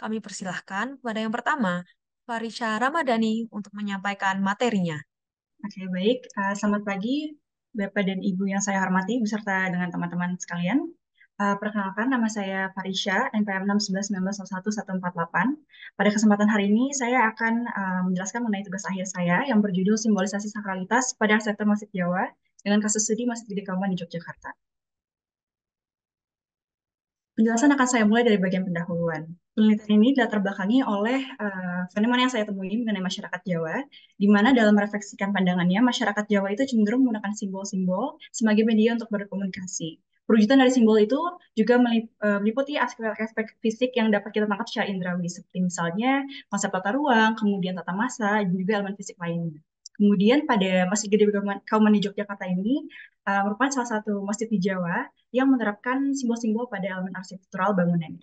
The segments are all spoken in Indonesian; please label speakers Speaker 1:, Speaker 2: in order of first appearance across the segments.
Speaker 1: Kami persilahkan kepada yang pertama, Farisha Ramadhani untuk menyampaikan materinya.
Speaker 2: Oke, baik. Selamat pagi, Bapak dan Ibu yang saya hormati, beserta dengan teman-teman sekalian. Perkenalkan, nama saya Farisha, NPM 611191114. Pada kesempatan hari ini, saya akan menjelaskan mengenai tugas akhir saya yang berjudul Simbolisasi Sakralitas pada Arsitektur Masjid Jawa dengan kasus studi Masjid Gede Kauman di Yogyakarta. Penjelasan akan saya mulai dari bagian pendahuluan. Penelitian ini dilatar belakangi oleh fenomena yang saya temui mengenai masyarakat Jawa, di mana dalam merefleksikan pandangannya, masyarakat Jawa itu cenderung menggunakan simbol-simbol sebagai media untuk berkomunikasi. Perwujudan dari simbol itu juga meliputi aspek-aspek fisik yang dapat kita tangkap secara indrawi, seperti misalnya konsep tata ruang, kemudian tata massa, dan juga elemen fisik lainnya. Kemudian pada Masjid Gede Kauman di Yogyakarta ini merupakan salah satu masjid di Jawa yang menerapkan simbol-simbol pada elemen arsitektural bangunan.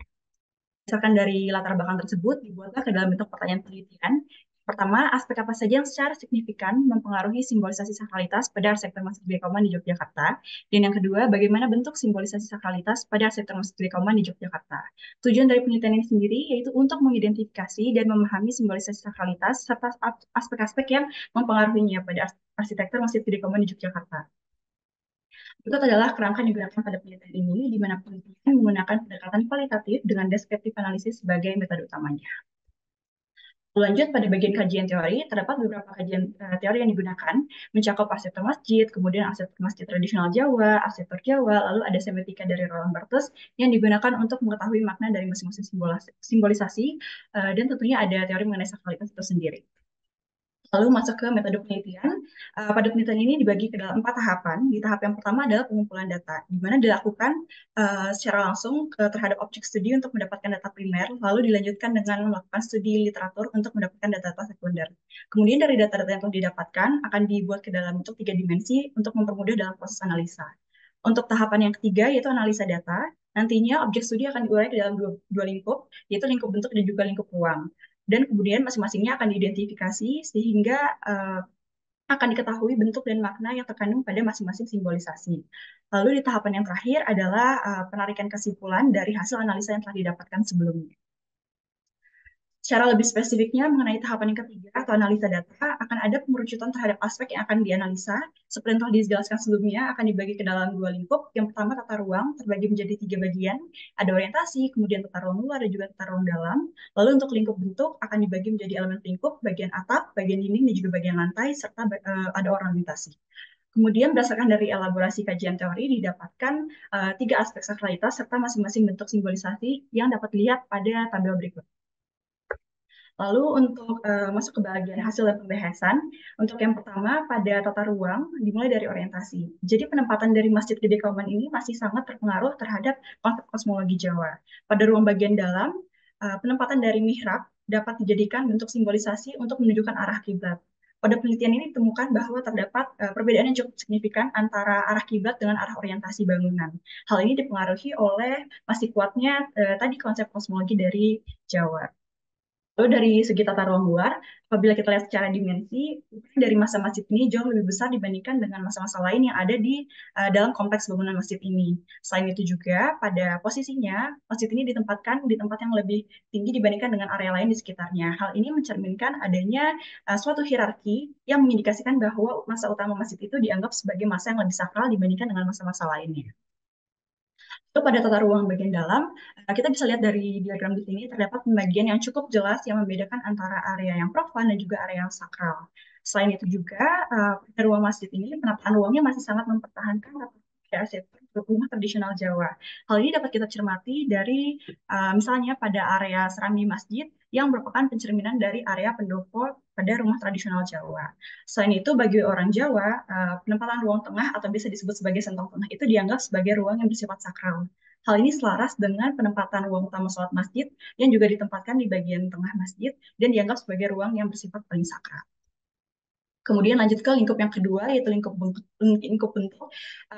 Speaker 2: Berdasarkan dari latar belakang tersebut, dibuatlah ke dalam bentuk pertanyaan penelitian. Pertama, aspek apa saja yang secara signifikan mempengaruhi simbolisasi sakralitas pada arsitektur Masjid Gede Kauman di Yogyakarta. Dan yang kedua, bagaimana bentuk simbolisasi sakralitas pada arsitektur Masjid Gede Kauman di Yogyakarta. Tujuan dari penelitian ini sendiri yaitu untuk mengidentifikasi dan memahami simbolisasi sakralitas serta aspek-aspek yang mempengaruhinya pada arsitektur Masjid Gede Kauman di Yogyakarta. Berikut adalah kerangka yang digunakan pada penelitian ini, di mana penelitian menggunakan pendekatan kualitatif dengan deskriptif analisis sebagai metode utamanya. Lanjut pada bagian kajian teori, terdapat beberapa kajian teori yang digunakan, mencakup arsitektur masjid, kemudian arsitektur masjid tradisional Jawa, arsitektur Jawa, lalu ada semiotika dari Roland Barthes yang digunakan untuk mengetahui makna dari masing-masing simbolisasi, dan tentunya ada teori mengenai sakralitas itu sendiri. Lalu masuk ke metode penelitian. Pada penelitian ini dibagi ke dalam 4 tahapan. Di tahap yang pertama adalah pengumpulan data, di mana dilakukan secara langsung terhadap objek studi untuk mendapatkan data primer, lalu dilanjutkan dengan melakukan studi literatur untuk mendapatkan data-data sekunder. Kemudian dari data-data yang telah didapatkan akan dibuat ke dalam bentuk 3 dimensi untuk mempermudah dalam proses analisa. Untuk tahapan yang ketiga, yaitu analisa data, nantinya objek studi akan diurai ke dalam dua lingkup, yaitu lingkup bentuk dan juga lingkup ruang. Dan kemudian masing-masingnya akan diidentifikasi sehingga akan diketahui bentuk dan makna yang terkandung pada masing-masing simbolisasi. Lalu di tahapan yang terakhir adalah penarikan kesimpulan dari hasil analisa yang telah didapatkan sebelumnya. Secara lebih spesifiknya mengenai tahapan yang ketiga atau analisa data, akan ada pengerucutan terhadap aspek yang akan dianalisa. Seperti yang telah dijelaskan sebelumnya, akan dibagi ke dalam 2 lingkup. Yang pertama tata ruang, terbagi menjadi 3 bagian. Ada orientasi, kemudian tata ruang luar, dan juga tata ruang dalam. Lalu untuk lingkup bentuk, akan dibagi menjadi elemen lingkup, bagian atap, bagian dinding, dan juga bagian lantai, serta ada ornamentasi. Kemudian berdasarkan dari elaborasi kajian teori didapatkan 3 aspek sakralitas serta masing-masing bentuk simbolisasi yang dapat dilihat pada tabel berikut. Lalu untuk masuk ke bagian hasil dan pembahasan, untuk yang pertama pada tata ruang dimulai dari orientasi. Jadi penempatan dari Masjid Gede Kauman ini masih sangat terpengaruh terhadap konsep kosmologi Jawa. Pada ruang bagian dalam, penempatan dari mihrab dapat dijadikan bentuk simbolisasi untuk menunjukkan arah kiblat. Pada penelitian ini ditemukan bahwa terdapat perbedaan yang cukup signifikan antara arah kiblat dengan arah orientasi bangunan. Hal ini dipengaruhi oleh masih kuatnya tadi konsep kosmologi dari Jawa. Lalu dari segi tata ruang luar, apabila kita lihat secara dimensi, dari masa masjid ini jauh lebih besar dibandingkan dengan masa-masa lain yang ada di dalam kompleks bangunan masjid ini. Selain itu juga, pada posisinya, masjid ini ditempatkan di tempat yang lebih tinggi dibandingkan dengan area lain di sekitarnya. Hal ini mencerminkan adanya suatu hierarki yang mengindikasikan bahwa masa utama masjid itu dianggap sebagai masa yang lebih sakral dibandingkan dengan masa-masa lainnya. Lalu pada tata ruang bagian dalam, kita bisa lihat dari diagram di sini terdapat pembagian yang cukup jelas yang membedakan antara area yang profan dan juga area yang sakral. Selain itu juga, pada ruang masjid ini penataan ruangnya masih sangat mempertahankan arsitektur rumah tradisional Jawa. Hal ini dapat kita cermati dari misalnya pada area serambi masjid yang merupakan pencerminan dari area pendopo pada rumah tradisional Jawa. Selain itu, bagi orang Jawa, penempatan ruang tengah atau bisa disebut sebagai sentong tengah itu dianggap sebagai ruang yang bersifat sakral. Hal ini selaras dengan penempatan ruang utama sholat masjid yang juga ditempatkan di bagian tengah masjid dan dianggap sebagai ruang yang bersifat paling sakral. Kemudian lanjut ke lingkup yang kedua, yaitu lingkup bentuk.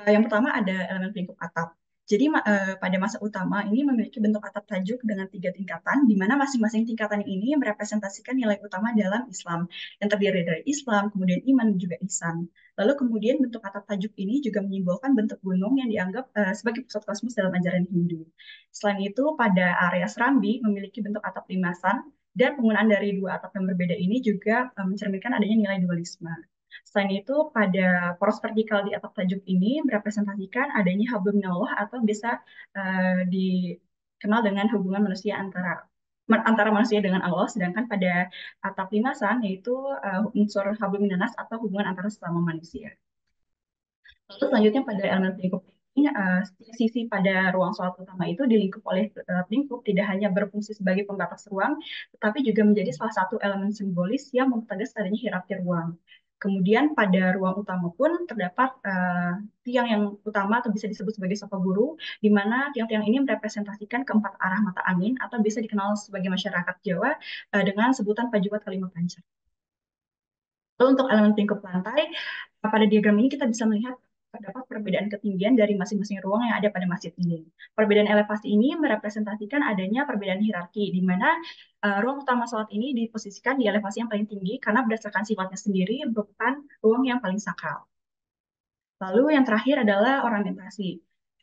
Speaker 2: Yang pertama ada elemen lingkup atap. Jadi pada masa utama ini memiliki bentuk atap tajuk dengan 3 tingkatan, di mana masing-masing tingkatan ini merepresentasikan nilai utama dalam Islam, yang terdiri dari Islam, kemudian iman, dan juga ihsan. Lalu kemudian bentuk atap tajuk ini juga menyimbolkan bentuk gunung yang dianggap sebagai pusat kosmos dalam ajaran Hindu. Selain itu, pada area Serambi memiliki bentuk atap limasan, dan penggunaan dari dua atap yang berbeda ini juga mencerminkan adanya nilai dualisme. Selain itu, pada poros vertikal di atap tajuk ini merepresentasikan adanya hablum minallah atau bisa dikenal dengan hubungan manusia antara manusia dengan Allah, sedangkan pada atap limasan yaitu unsur hablum minanas atau hubungan antara sesama manusia. Lalu selanjutnya pada elemen pelingkup ini, sisi pada ruang sholat utama itu dilingkup oleh pelingkup tidak hanya berfungsi sebagai pembatas ruang, tetapi juga menjadi salah satu elemen simbolis yang mempertegas adanya hierarki ruang. Kemudian pada ruang utama pun terdapat tiang yang utama atau bisa disebut sebagai sofa guru, di mana tiang-tiang ini merepresentasikan keempat arah mata angin atau bisa dikenal sebagai masyarakat Jawa dengan sebutan Pajubat Kalima Panca. Lalu untuk elemen lingkup lantai, pada diagram ini kita bisa melihat terdapat perbedaan ketinggian dari masing-masing ruang yang ada pada masjid ini. Perbedaan elevasi ini merepresentasikan adanya perbedaan hierarki, di mana ruang utama sholat ini diposisikan di elevasi yang paling tinggi karena berdasarkan sifatnya sendiri merupakan ruang yang paling sakral. Lalu yang terakhir adalah ornamentasi.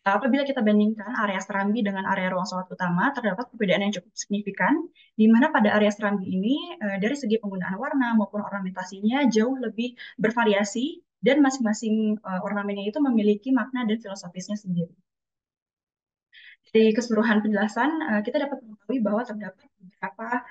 Speaker 2: Apabila kita bandingkan area Serambi dengan area ruang sholat utama, terdapat perbedaan yang cukup signifikan, di mana pada area Serambi ini, dari segi penggunaan warna maupun ornamentasinya jauh lebih bervariasi, dan masing-masing ornamennya itu memiliki makna dan filosofisnya sendiri. Dari keseluruhan penjelasan, kita dapat mengetahui bahwa terdapat beberapa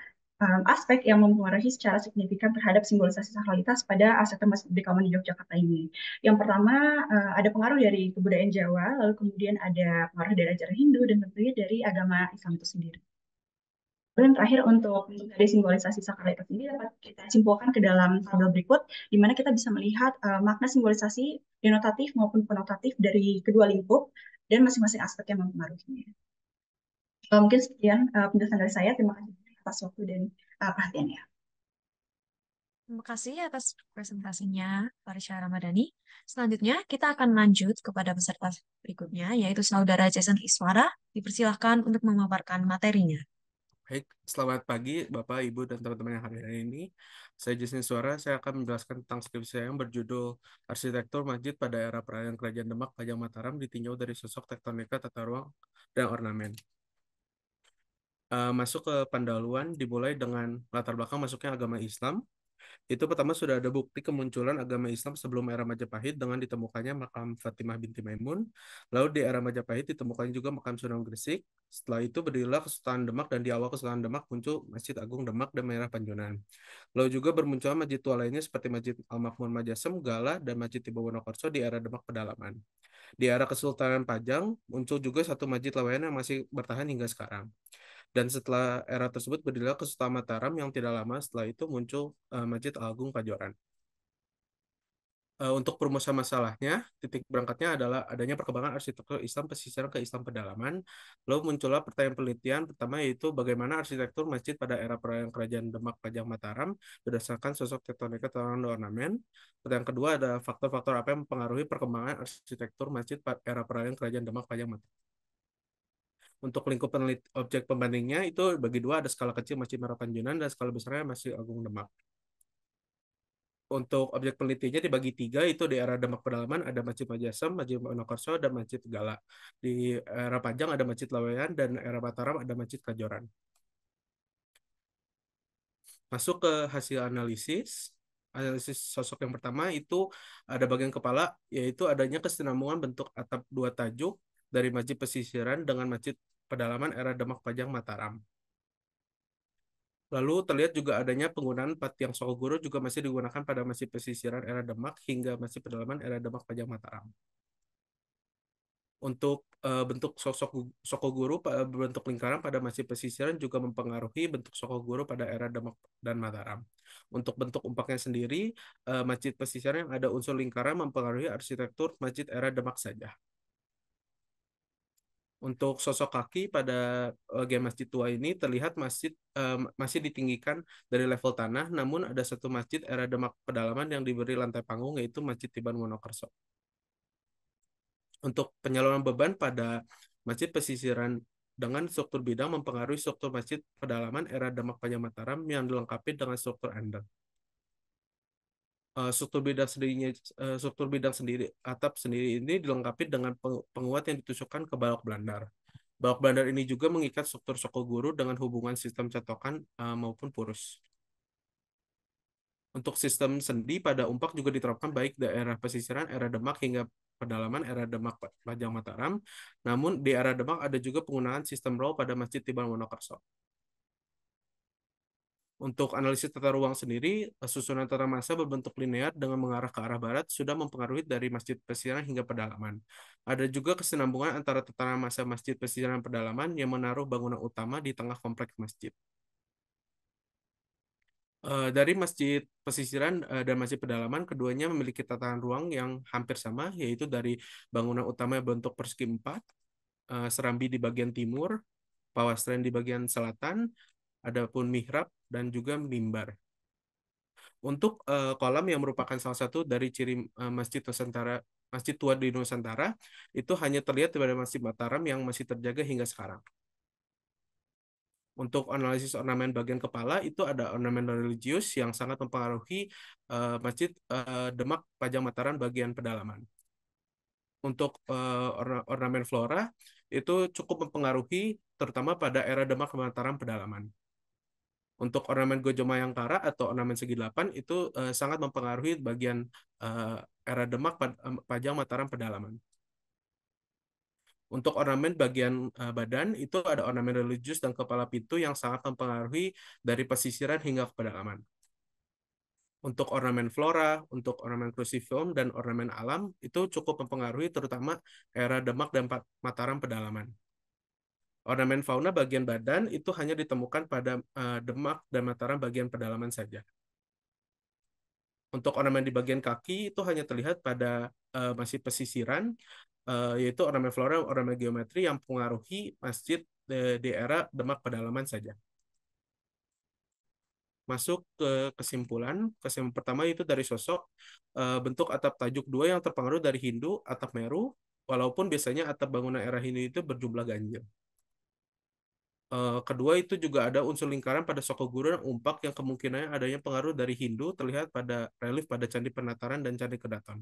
Speaker 2: aspek yang mempengaruhi secara signifikan terhadap simbolisasi sakralitas pada arsitektur Masjid Istiqlal Kauman di Yogyakarta ini. Yang pertama, ada pengaruh dari kebudayaan Jawa, lalu kemudian ada pengaruh dari ajaran Hindu, dan tentunya dari agama Islam itu sendiri. Lalu yang terakhir untuk dari simbolisasi sakralitas ini dapat kita simpulkan ke dalam tabel berikut, di mana kita bisa melihat makna simbolisasi denotatif maupun konotatif dari kedua lingkup dan masing-masing aspek yang mempengaruhinya. Mungkin sekian penjelasan dari saya. Terima kasih atas waktu dan perhatiannya.
Speaker 1: Terima kasih atas presentasinya, Farisha Ramadhani. Selanjutnya, kita akan lanjut kepada peserta berikutnya, yaitu Saudara Jason Iswara. Dipersilahkan untuk memaparkan materinya.
Speaker 3: Baik, selamat pagi Bapak, Ibu, dan teman-teman yang hadir hari ini. Saya Jason Suara, saya akan menjelaskan tentang skripsi saya yang berjudul Arsitektur Masjid pada Era Perayaan Kerajaan Demak Pajang Mataram ditinjau dari sosok tektonika tata ruang dan ornamen. Masuk ke pendahuluan dimulai dengan latar belakang masuknya agama Islam. Itu pertama sudah ada bukti kemunculan agama Islam sebelum era Majapahit dengan ditemukannya makam Fatimah binti Maimun. Lalu di era Majapahit ditemukannya juga makam Sunan Gresik. Setelah itu berdirilah Kesultanan Demak dan di awal Kesultanan Demak muncul Masjid Agung Demak dan Merah Panjunan. Lalu juga bermunculan masjid tua lainnya seperti Masjid Al-Makmur Majasem, Gala, dan Masjid Tibo Wonokorso di era Demak Pedalaman. Di era Kesultanan Pajang muncul juga satu masjid laweyan yang masih bertahan hingga sekarang. Dan setelah era tersebut berdirilah Kesultanan Mataram yang tidak lama setelah itu muncul Masjid Agung Pajoran. Untuk perumusan masalahnya, titik berangkatnya adalah adanya perkembangan arsitektur Islam pesisiran ke Islam pedalaman. Lalu muncullah pertanyaan penelitian pertama yaitu bagaimana arsitektur masjid pada era perayaan kerajaan Demak Pajang Mataram berdasarkan sosok tektonika dan ornamen. Pertanyaan kedua ada faktor-faktor apa yang mempengaruhi perkembangan arsitektur masjid pada era perayaan kerajaan Demak Pajang Mataram. Untuk lingkup objek pembandingnya itu bagi dua, ada skala kecil Masjid Merah Panjunan dan skala besarnya Masjid Agung Demak. Untuk objek penelitiannya dibagi tiga, itu di era Demak Pedalaman ada Masjid Majasem, Masjid Wonokorso, dan Masjid Gala. Di era Pajang ada Masjid Laweyan, dan era Mataram ada Masjid Kajoran. Masuk ke hasil analisis. Analisis sosok yang pertama itu ada bagian kepala, yaitu adanya kesinambungan bentuk atap dua tajuk dari Masjid Pesisiran dengan Masjid Pedalaman era Demak Pajang Mataram. Lalu terlihat juga adanya penggunaan tiang Sokoguru juga masih digunakan pada Masjid Pesisiran era Demak hingga Masjid Pedalaman era Demak Pajang Mataram. Untuk bentuk sosok Sokoguru berbentuk lingkaran pada Masjid Pesisiran juga mempengaruhi bentuk Sokoguru pada era Demak dan Mataram. Untuk bentuk umpaknya sendiri, Masjid Pesisiran yang ada unsur lingkaran mempengaruhi arsitektur Masjid era Demak saja. Untuk sosok kaki pada bagian masjid tua ini terlihat masjid masih ditinggikan dari level tanah, namun ada satu masjid era Demak Pedalaman yang diberi lantai panggung yaitu Masjid Tiban Wonokerso. Untuk penyaluran beban pada masjid pesisiran dengan struktur bidang mempengaruhi struktur masjid pedalaman era Demak Panjang Mataram yang dilengkapi dengan struktur ender. Struktur bidang sendiri atap sendiri ini dilengkapi dengan penguat yang ditusukkan ke balok belandar. Balok belandar ini juga mengikat struktur soko guru dengan hubungan sistem catokan maupun purus. Untuk sistem sendi pada umpak juga diterapkan baik daerah pesisiran era Demak hingga pedalaman era Demak Panjang Mataram. Namun di era Demak ada juga penggunaan sistem roll pada Masjid Tiban Wonokerso. Untuk analisis tata ruang sendiri, susunan tata massa berbentuk linear dengan mengarah ke arah barat sudah mempengaruhi dari masjid pesisiran hingga pedalaman. Ada juga kesinambungan antara tata massa masjid pesisiran dan pedalaman yang menaruh bangunan utama di tengah kompleks masjid. Dari masjid pesisiran dan masjid pedalaman, keduanya memiliki tatanan ruang yang hampir sama, yaitu dari bangunan utama yang berbentuk persegi 4, serambi di bagian timur, pawastren di bagian selatan, adapun mihrab dan juga mimbar. Untuk kolam yang merupakan salah satu dari ciri Masjid Nusantara, Masjid tua di Nusantara, itu hanya terlihat pada Masjid Mataram yang masih terjaga hingga sekarang. Untuk analisis ornamen bagian kepala, itu ada ornamen religius yang sangat mempengaruhi Masjid Demak Panjang Mataram bagian pedalaman. Untuk ornamen flora, itu cukup mempengaruhi terutama pada era Demak Mataram pedalaman. Untuk ornamen Gojo Mayangkara atau ornamen segi 8 itu sangat mempengaruhi bagian era Demak Panjang Mataram pedalaman. Untuk ornamen bagian badan itu ada ornamen religius dan kepala pintu yang sangat mempengaruhi dari pesisiran hingga ke pedalaman. Untuk ornamen flora, untuk ornamen cruciform dan ornamen alam itu cukup mempengaruhi terutama era Demak dan Mataram pedalaman. Ornamen fauna bagian badan itu hanya ditemukan pada Demak dan Mataram bagian pedalaman saja. Untuk ornamen di bagian kaki itu hanya terlihat pada masjid pesisiran, yaitu ornamen flora, ornamen geometri yang mempengaruhi masjid di era Demak pedalaman saja. Masuk ke kesimpulan. Kesimpulan pertama itu dari sosok bentuk atap tajuk 2 yang terpengaruh dari Hindu, atap Meru, walaupun biasanya atap bangunan era Hindu itu berjumlah ganjil. Kedua itu juga ada unsur lingkaran pada soko guru dan umpak yang kemungkinannya adanya pengaruh dari Hindu terlihat pada relief pada Candi Penataran dan Candi Kedaton.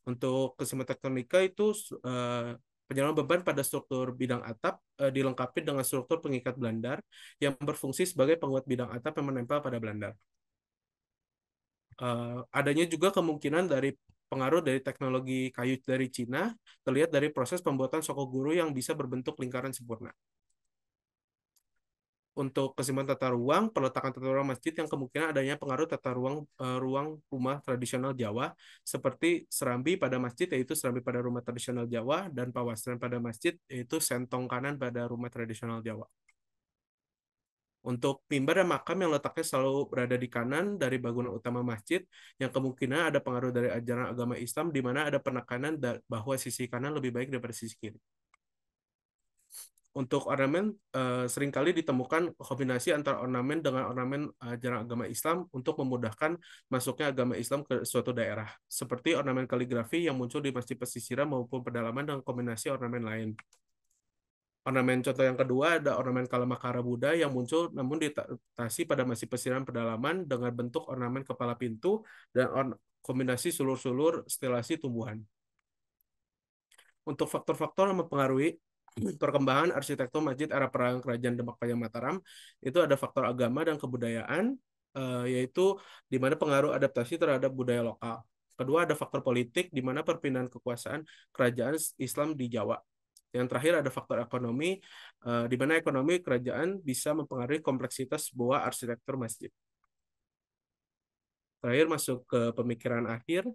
Speaker 3: Untuk kesimpulan tektonika itu penyaluran beban pada struktur bidang atap dilengkapi dengan struktur pengikat belandar yang berfungsi sebagai penguat bidang atap yang menempel pada belandar. Adanya juga kemungkinan dari pengaruh dari teknologi kayu dari Cina terlihat dari proses pembuatan soko guru yang bisa berbentuk lingkaran sempurna. Untuk kesimpulan tata ruang, peletakan tata ruang masjid yang kemungkinan adanya pengaruh tata ruang rumah tradisional Jawa seperti serambi pada masjid yaitu serambi pada rumah tradisional Jawa dan pawastren pada masjid yaitu sentong kanan pada rumah tradisional Jawa. Untuk mimbar dan makam yang letaknya selalu berada di kanan dari bangunan utama masjid yang kemungkinan ada pengaruh dari ajaran agama Islam di mana ada penekanan bahwa sisi kanan lebih baik daripada sisi kiri. Untuk ornamen seringkali ditemukan kombinasi antara ornamen dengan ornamen ajaran agama Islam untuk memudahkan masuknya agama Islam ke suatu daerah, seperti ornamen kaligrafi yang muncul di masjid pesisiran maupun pedalaman dengan kombinasi ornamen lain. Ornamen contoh yang kedua ada ornamen Kalamakara Buddha yang muncul namun diatasi pada masjid pesisiran pedalaman dengan bentuk ornamen kepala pintu dan kombinasi sulur-sulur stilasi tumbuhan. Untuk faktor-faktor yang mempengaruhi perkembangan arsitektur masjid era perang kerajaan Demak Panjang Mataram itu ada faktor agama dan kebudayaan yaitu di mana pengaruh adaptasi terhadap budaya lokal. Kedua ada faktor politik di mana perpindahan kekuasaan kerajaan Islam di Jawa. Yang terakhir ada faktor ekonomi di mana ekonomi kerajaan bisa mempengaruhi kompleksitas sebuah arsitektur masjid. Terakhir masuk ke pemikiran akhir.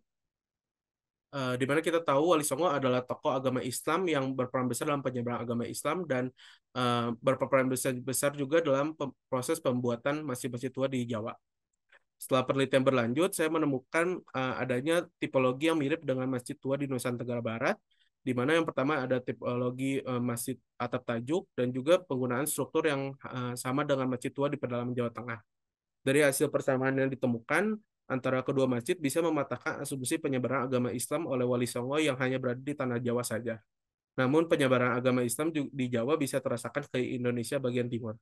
Speaker 3: Di mana kita tahu Wali Songo adalah tokoh agama Islam yang berperan besar dalam penyebaran agama Islam dan berperan besar juga dalam proses pembuatan masjid-masjid tua di Jawa. Setelah penelitian berlanjut, saya menemukan adanya tipologi yang mirip dengan masjid tua di Nusa Tenggara Barat, di mana yang pertama ada tipologi masjid atap tajuk dan juga penggunaan struktur yang sama dengan masjid tua di pedalaman Jawa Tengah. Dari hasil persamaan yang ditemukan, antara kedua masjid bisa mematahkan asumsi penyebaran agama Islam oleh Wali Songo yang hanya berada di tanah Jawa saja. Namun penyebaran agama Islam di Jawa bisa terasakan ke Indonesia bagian timur.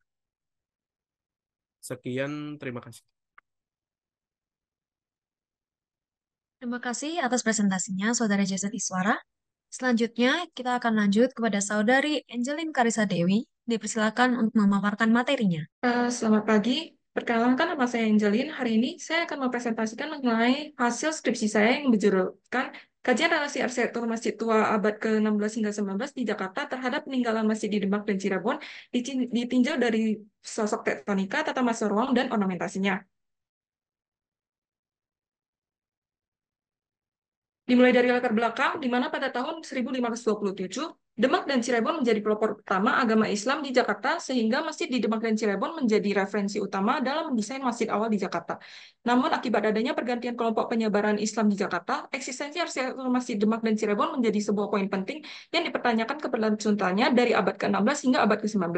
Speaker 3: Sekian, terima kasih.
Speaker 1: Terima kasih atas presentasinya, Saudara Jason Iswara. Selanjutnya, kita akan lanjut kepada Saudari Angelin Karisa Dewi. Dipersilakan untuk memaparkan materinya.
Speaker 4: Selamat pagi, perkenalkan nama saya Angelin. Hari ini saya akan mempresentasikan mengenai hasil skripsi saya yang berjudulkan Kajian Relasi Arsitektur Masjid Tua Abad ke-16 hingga 19 di Jakarta terhadap peninggalan masjid di Demak dan Cirebon ditinjau dari sosok tektonika, tata masa ruang, dan ornamentasinya. Dimulai dari latar belakang, di mana pada tahun 1527, Demak dan Cirebon menjadi pelopor utama agama Islam di Jakarta, sehingga masjid di Demak dan Cirebon menjadi referensi utama dalam mendesain masjid awal di Jakarta. Namun, akibat adanya pergantian kelompok penyebaran Islam di Jakarta, eksistensi arsitektur masjid Demak dan Cirebon menjadi sebuah poin penting yang dipertanyakan keberlanjutannya dari abad ke-16 hingga abad ke-19.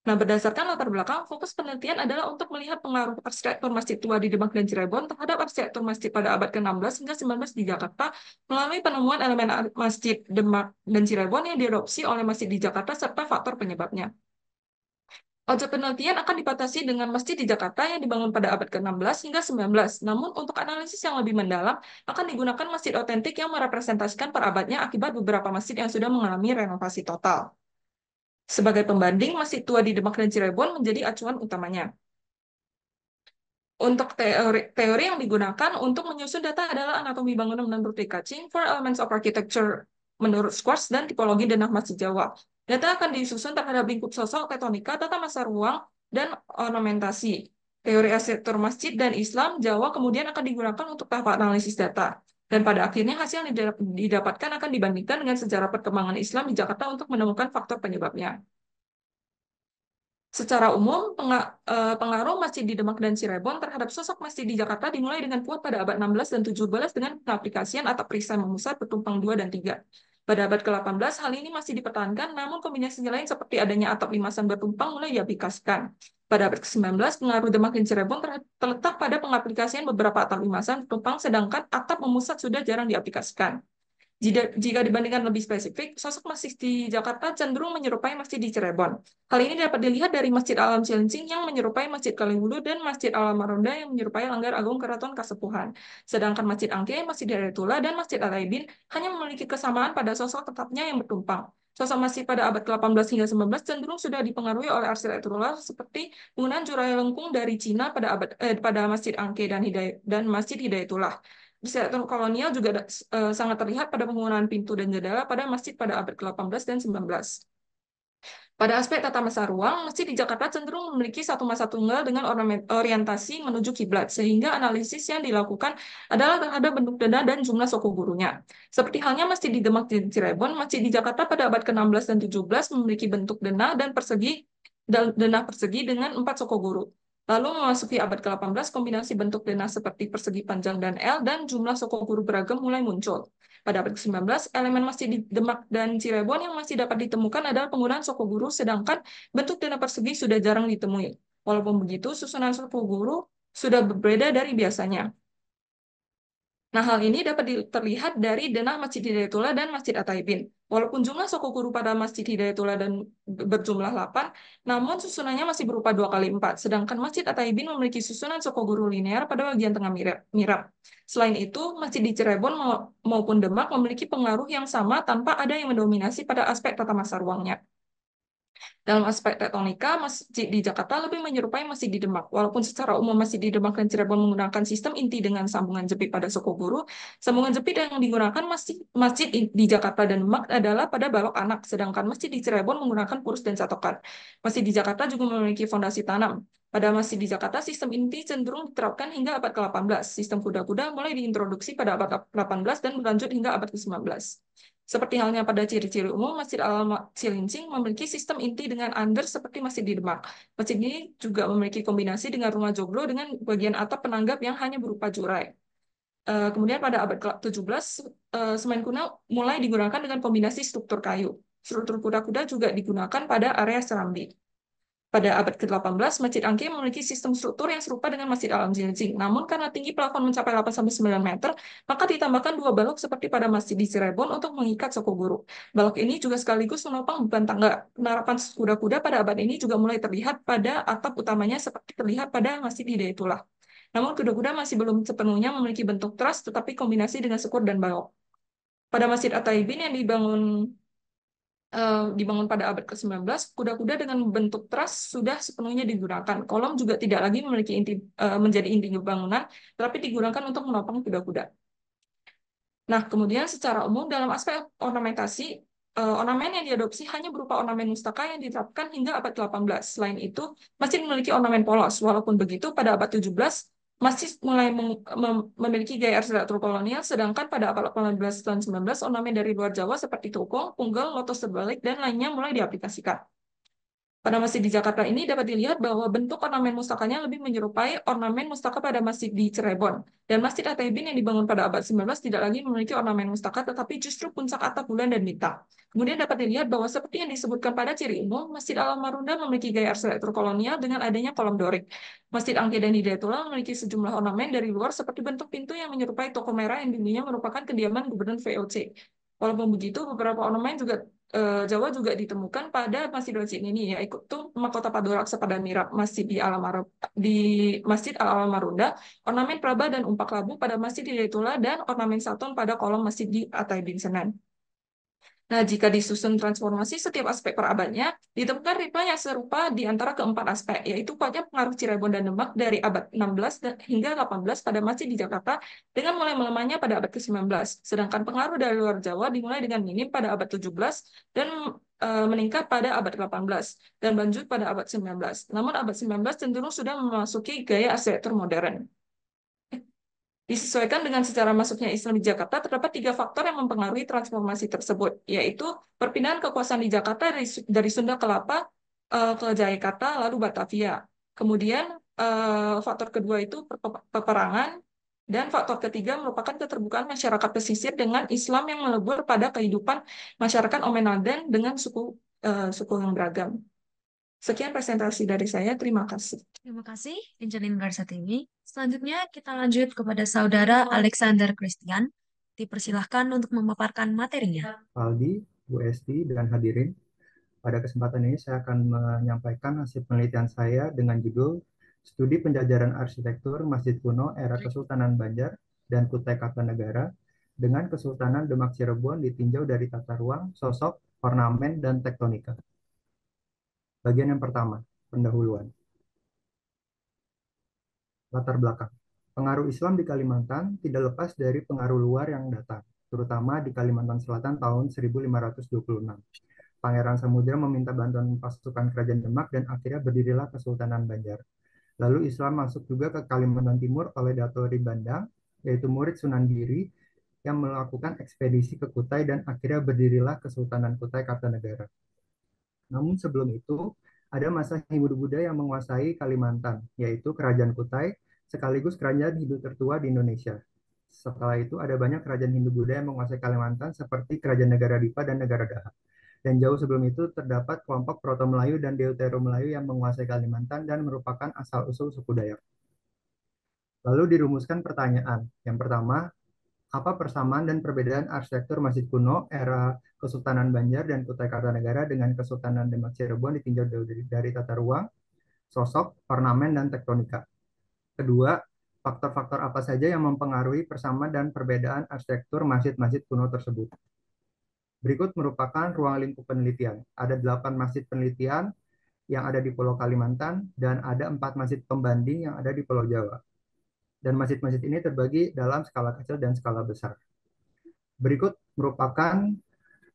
Speaker 4: Nah, berdasarkan latar belakang, fokus penelitian adalah untuk melihat pengaruh arsitektur masjid tua di Demak dan Cirebon terhadap arsitektur masjid pada abad ke-16 hingga 19 di Jakarta melalui penemuan elemen masjid Demak dan Cirebon yang diadopsi oleh masjid di Jakarta serta faktor penyebabnya. Objek penelitian akan dibatasi dengan masjid di Jakarta yang dibangun pada abad ke-16 hingga 19. Namun, untuk analisis yang lebih mendalam, akan digunakan masjid otentik yang merepresentasikan perabadnya akibat beberapa masjid yang sudah mengalami renovasi total. Sebagai pembanding, masjid tua di Demak dan Cirebon menjadi acuan utamanya. Untuk teori yang digunakan untuk menyusun data adalah anatomi bangunan menurut Kaching, Four Elements of Architecture menurut Schwartz, dan tipologi denah masjid Jawa. Data akan disusun terhadap lingkup sosok, tektonika, tata masa ruang, dan ornamentasi. Teori arsitektur masjid dan Islam Jawa kemudian akan digunakan untuk tahap analisis data. Dan pada akhirnya hasil yang didapatkan akan dibandingkan dengan sejarah perkembangan Islam di Jakarta untuk menemukan faktor penyebabnya. Secara umum, pengaruh masjid di Demak dan Cirebon terhadap sosok masjid di Jakarta dimulai dengan kuat pada abad 16 dan 17 dengan pengaplikasian atap perisai memusat bertumpang 2 dan 3. Pada abad ke-18, hal ini masih dipertahankan, namun kombinasi lain seperti adanya atap limasan bertumpang mulai diaplikasikan. Pada abad ke-19, pengaruh Demak dan Cirebon terletak pada pengaplikasian beberapa atap limasan bertumpang, sedangkan atap memusat sudah jarang diaplikasikan. Jika dibandingkan lebih spesifik, sosok masjid di Jakarta cenderung menyerupai masjid di Cirebon. Hal ini dapat dilihat dari Masjid Alam Cilincing yang menyerupai Masjid Kaliwulu dan Masjid Alam Marunda yang menyerupai Langgar Agung Keraton Kasepuhan. Sedangkan Masjid Angke, Masjid Hidayatullah, dan Masjid Al-Aibin hanya memiliki kesamaan pada sosok tetapnya yang bertumpang. Sosok masjid pada abad ke-18 hingga 19 cenderung sudah dipengaruhi oleh arsitekturullah seperti penggunaan jurai lengkung dari Cina pada Masjid Angke dan Masjid Hidayatullah. Arsitektur kolonial juga sangat terlihat pada penggunaan pintu dan jendela pada masjid pada abad ke-18 dan 19. Pada aspek tata masa ruang, masjid di Jakarta cenderung memiliki satu masa tunggal dengan orientasi menuju kiblat, sehingga analisis yang dilakukan adalah terhadap bentuk dana dan jumlah suku gurunya. Seperti halnya masjid di Demak dan Cirebon, masjid di Jakarta pada abad ke-16 dan 17 memiliki bentuk denah persegi dengan 4 suku guru. Lalu memasuki abad ke-18, kombinasi bentuk denah seperti persegi panjang dan L dan jumlah suku guru beragam mulai muncul. Pada abad ke-19, elemen masjid di Demak dan Cirebon yang masih dapat ditemukan adalah penggunaan suku guru, sedangkan bentuk denah persegi sudah jarang ditemui. Walaupun begitu, susunan suku guru sudah berbeda dari biasanya. Nah, hal ini dapat terlihat dari denah Masjid Hidayatullah dan Masjid At-Taibin. Walaupun jumlah suku guru pada Masjid Hidayatullah berjumlah 8, namun susunannya masih berupa 2 kali 4, sedangkan Masjid At-Taibin memiliki susunan suku guru linear pada bagian tengah mihrab. Selain itu, Masjid di Cirebon maupun Demak memiliki pengaruh yang sama tanpa ada yang mendominasi pada aspek tata masa ruangnya. Dalam aspek tektonika, masjid di Jakarta lebih menyerupai masjid di Demak. Walaupun secara umum masjid di Demak dan Cirebon menggunakan sistem inti dengan sambungan jepit pada suku guru, sambungan jepit yang digunakan masjid di Jakarta dan Demak adalah pada balok anak, sedangkan masjid di Cirebon menggunakan purus dan catokan. Masjid di Jakarta juga memiliki fondasi tanam. Pada masjid di Jakarta, sistem inti cenderung diterapkan hingga abad ke-18. Sistem kuda-kuda mulai diintroduksi pada abad ke-18 dan berlanjut hingga abad ke-19. Seperti halnya pada ciri-ciri umum, Masjid Alam Cilincing memiliki sistem inti dengan under seperti masjid di Demak. Masjid ini juga memiliki kombinasi dengan rumah joglo dengan bagian atap penanggap yang hanya berupa jurai. Kemudian pada abad ke-17, semen kuno mulai digunakan dengan kombinasi struktur kayu. Struktur kuda-kuda juga digunakan pada area Serambi. Pada abad ke-18, Masjid Angke memiliki sistem struktur yang serupa dengan Masjid Al-Jinjing. Namun karena tinggi plafon mencapai 8-9 meter, maka ditambahkan 2 balok seperti pada Masjid di Cirebon untuk mengikat suku guru. Balok ini juga sekaligus menopang beban tangga. Penerapan kuda-kuda pada abad ini juga mulai terlihat pada atap utamanya seperti terlihat pada Masjid Hidayatullah. Namun kuda-kuda masih belum sepenuhnya memiliki bentuk tras, tetapi kombinasi dengan sekur dan balok. Pada Masjid At-Taibin yang dibangun pada abad ke-19, kuda-kuda dengan bentuk tras sudah sepenuhnya digunakan. Kolom juga tidak lagi menjadi inti bangunan, tetapi digunakan untuk menopang kuda-kuda. Nah, kemudian secara umum dalam aspek ornamentasi, ornamen yang diadopsi hanya berupa ornamen mustaka yang diterapkan hingga abad ke-18. Selain itu, masjid memiliki ornamen polos. Walaupun begitu, pada abad 17, masjid mulai memiliki gaya arsitektur kolonial, sedangkan pada abad 18 dan 19, ornamen dari luar Jawa seperti topong, punggal, lotus terbalik, dan lainnya mulai diaplikasikan. Pada masjid di Jakarta ini dapat dilihat bahwa bentuk ornamen mustakanya lebih menyerupai ornamen mustaka pada masjid di Cirebon. Dan Masjid At-Taibin yang dibangun pada abad 19 tidak lagi memiliki ornamen mustaka, tetapi justru puncak atap bulan dan bintang. Kemudian dapat dilihat bahwa seperti yang disebutkan pada ciri umum, Masjid Al-Marunda memiliki gaya arsitektur kolonial dengan adanya kolom dorik. Masjid Angke dan Hidayatullah memiliki sejumlah ornamen dari luar seperti bentuk pintu yang menyerupai toko merah yang dulunya merupakan kediaman Gubernur VOC. Walaupun begitu, beberapa ornamen Jawa juga ditemukan pada masjid-masjid ini, yaitu Mahkota Paduraksa pada Mirab di Masjid Al Marunda, ornamen Praba dan Umpak Labu pada Masjid Hidayatullah, dan ornamen Saton pada kolom masjid di At-Taibin Senen. Nah, jika disusun transformasi setiap aspek per abadnya, ditemukan ritme yang serupa di antara keempat aspek, yaitu kuatnya pengaruh Cirebon dan Demak dari abad 16 hingga 18 pada masjid di Jakarta, dengan mulai melemahnya pada abad ke-19. Sedangkan pengaruh dari luar Jawa dimulai dengan minim pada abad 17 dan meningkat pada abad 18 dan lanjut pada abad 19. Namun abad 19 cenderung sudah memasuki gaya arsitektur modern. Disesuaikan dengan secara masuknya Islam di Jakarta, terdapat 3 faktor yang mempengaruhi transformasi tersebut, yaitu perpindahan kekuasaan di Jakarta dari Sunda Kelapa ke Jayakata, lalu Batavia. Kemudian faktor kedua itu peperangan, dan faktor ketiga merupakan keterbukaan masyarakat pesisir dengan Islam yang melebur pada kehidupan masyarakat Omenaden dengan suku yang beragam. Sekian presentasi dari saya, terima kasih.
Speaker 1: Terima kasih, Injelin Garsatini. Selanjutnya kita lanjut kepada Saudara Alexander Christian. Dipersilahkan untuk memaparkan materinya.
Speaker 5: Aldi, Bu Esti, dan hadirin. Pada kesempatan ini saya akan menyampaikan hasil penelitian saya dengan judul Studi Penjajaran Arsitektur Masjid Kuno Era Kesultanan Banjar dan Kutai Kartanegara dengan Kesultanan Demak Cirebon ditinjau dari tata ruang, sosok, ornamen, dan tektonika. Bagian yang pertama, pendahuluan. Latar belakang. Pengaruh Islam di Kalimantan tidak lepas dari pengaruh luar yang datang, terutama di Kalimantan Selatan tahun 1526. Pangeran Samudra meminta bantuan pasukan kerajaan Demak dan akhirnya berdirilah Kesultanan Banjar. Lalu Islam masuk juga ke Kalimantan Timur oleh Dato' Ribandang, yaitu murid Sunan Giri, yang melakukan ekspedisi ke Kutai dan akhirnya berdirilah Kesultanan Kutai Kartanegara. Namun sebelum itu, ada masa Hindu-Buddha yang menguasai Kalimantan, yaitu Kerajaan Kutai, sekaligus kerajaan Hindu tertua di Indonesia. Setelah itu ada banyak kerajaan Hindu-Buddha yang menguasai Kalimantan seperti Kerajaan Negara Dipa dan Negara Daha. Dan jauh sebelum itu terdapat kelompok Proto-Melayu dan Deutero-Melayu yang menguasai Kalimantan dan merupakan asal-usul suku Dayak. Lalu dirumuskan pertanyaan. Yang pertama, apa persamaan dan perbedaan arsitektur Masjid Kuno era Kesultanan Banjar dan Kutai Kartanegara dengan Kesultanan Demak Cirebon ditinjau dari tata ruang, sosok, ornamen, dan tektonika? Kedua, faktor-faktor apa saja yang mempengaruhi persamaan dan perbedaan arsitektur masjid-masjid kuno tersebut? Berikut merupakan ruang lingkup penelitian. Ada 8 masjid penelitian yang ada di Pulau Kalimantan dan ada 4 masjid pembanding yang ada di Pulau Jawa. Dan masjid-masjid ini terbagi dalam skala kecil dan skala besar. Berikut merupakan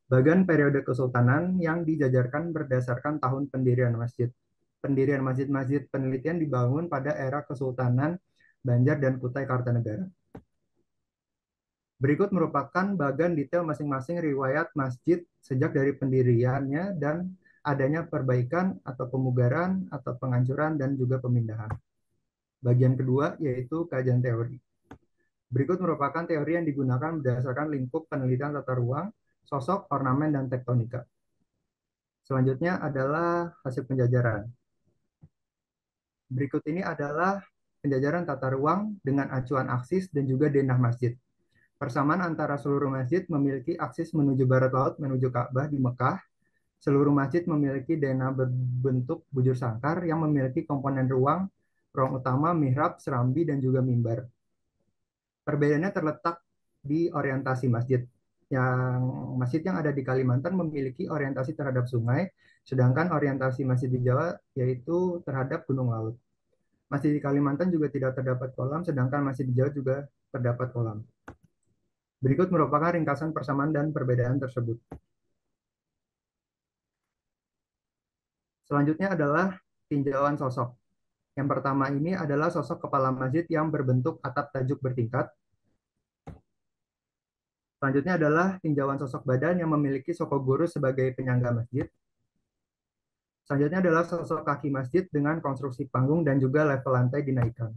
Speaker 5: bagian periode kesultanan yang dijajarkan berdasarkan tahun pendirian masjid. Pendirian masjid-masjid penelitian dibangun pada era Kesultanan Banjar dan Kutai Kartanegara. Berikut merupakan bagian detail masing-masing riwayat masjid sejak dari pendiriannya dan adanya perbaikan atau pemugaran atau penghancuran dan juga pemindahan. Bagian kedua yaitu kajian teori. Berikut merupakan teori yang digunakan berdasarkan lingkup penelitian tata ruang, sosok, ornamen, dan tektonika. Selanjutnya adalah hasil penjajaran. Berikut ini adalah penjajaran tata ruang dengan acuan aksis dan juga denah masjid. Persamaan antara seluruh masjid memiliki aksis menuju barat laut menuju Ka'bah di Mekah. Seluruh masjid memiliki denah berbentuk bujur sangkar yang memiliki komponen ruang, ruang utama, mihrab, serambi, dan juga mimbar. Perbedaannya terletak di orientasi masjid. Yang masjid yang ada di Kalimantan memiliki orientasi terhadap sungai, sedangkan orientasi masjid di Jawa yaitu terhadap gunung laut. Masjid di Kalimantan juga tidak terdapat kolam, sedangkan masjid di Jawa juga terdapat kolam. Berikut merupakan ringkasan persamaan dan perbedaan tersebut. Selanjutnya adalah tinjauan sosok. Yang pertama ini adalah sosok kepala masjid yang berbentuk atap tajuk bertingkat. Selanjutnya adalah tinjauan sosok badan yang memiliki soko guru sebagai penyangga masjid. Selanjutnya adalah sosok kaki masjid dengan konstruksi panggung dan juga level lantai dinaikkan.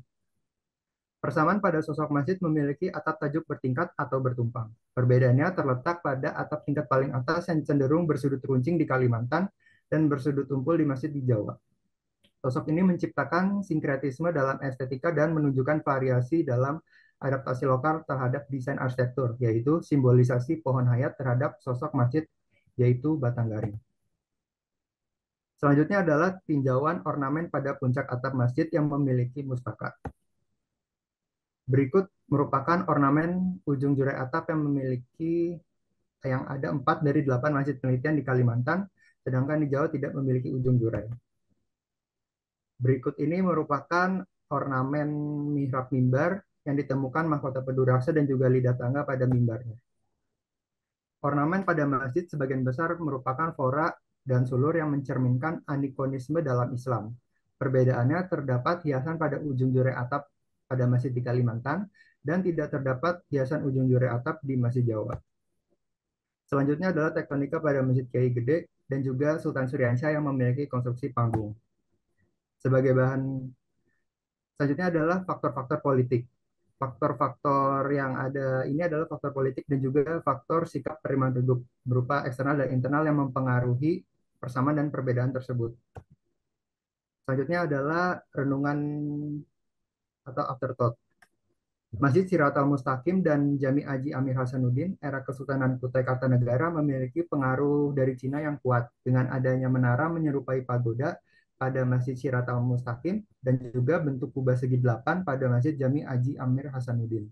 Speaker 5: Persamaan pada sosok masjid memiliki atap tajuk bertingkat atau bertumpang. Perbedaannya terletak pada atap tingkat paling atas yang cenderung bersudut runcing di Kalimantan dan bersudut tumpul di masjid di Jawa. Sosok ini menciptakan sinkretisme dalam estetika dan menunjukkan variasi dalam adaptasi lokal terhadap desain arsitektur, yaitu simbolisasi pohon hayat terhadap sosok masjid, yaitu batang garing. Selanjutnya adalah tinjauan ornamen pada puncak atap masjid yang memiliki mustaka. Berikut merupakan ornamen ujung jurai atap yang ada 4 dari 8 masjid penelitian di Kalimantan, sedangkan di Jawa tidak memiliki ujung jurai. Berikut ini merupakan ornamen mihrab mimbar yang ditemukan mahkota Peduraksa dan juga lidah tangga pada mimbarnya. Ornamen pada masjid sebagian besar merupakan fora dan sulur yang mencerminkan anikonisme dalam Islam. Perbedaannya terdapat hiasan pada ujung jurai atap pada masjid di Kalimantan dan tidak terdapat hiasan ujung jurai atap di masjid Jawa. Selanjutnya adalah tektonika pada Masjid Kiai Gede dan juga Sultan Suryansyah yang memiliki konstruksi panggung. Sebagai bahan selanjutnya adalah faktor-faktor politik. Faktor-faktor yang ada ini adalah faktor politik dan juga faktor sikap penerimaan duduk berupa eksternal dan internal yang mempengaruhi persamaan dan perbedaan tersebut. Selanjutnya adalah renungan atau afterthought. Masjid Siratal Mustaqim dan Jami Aji Amir Hasanuddin era Kesultanan Kutai Kartanegara memiliki pengaruh dari Cina yang kuat dengan adanya menara menyerupai pagoda pada Masjid Siratal Mustaqim dan juga bentuk kubah segi 8 pada Masjid Jami Aji Amir Hasanuddin.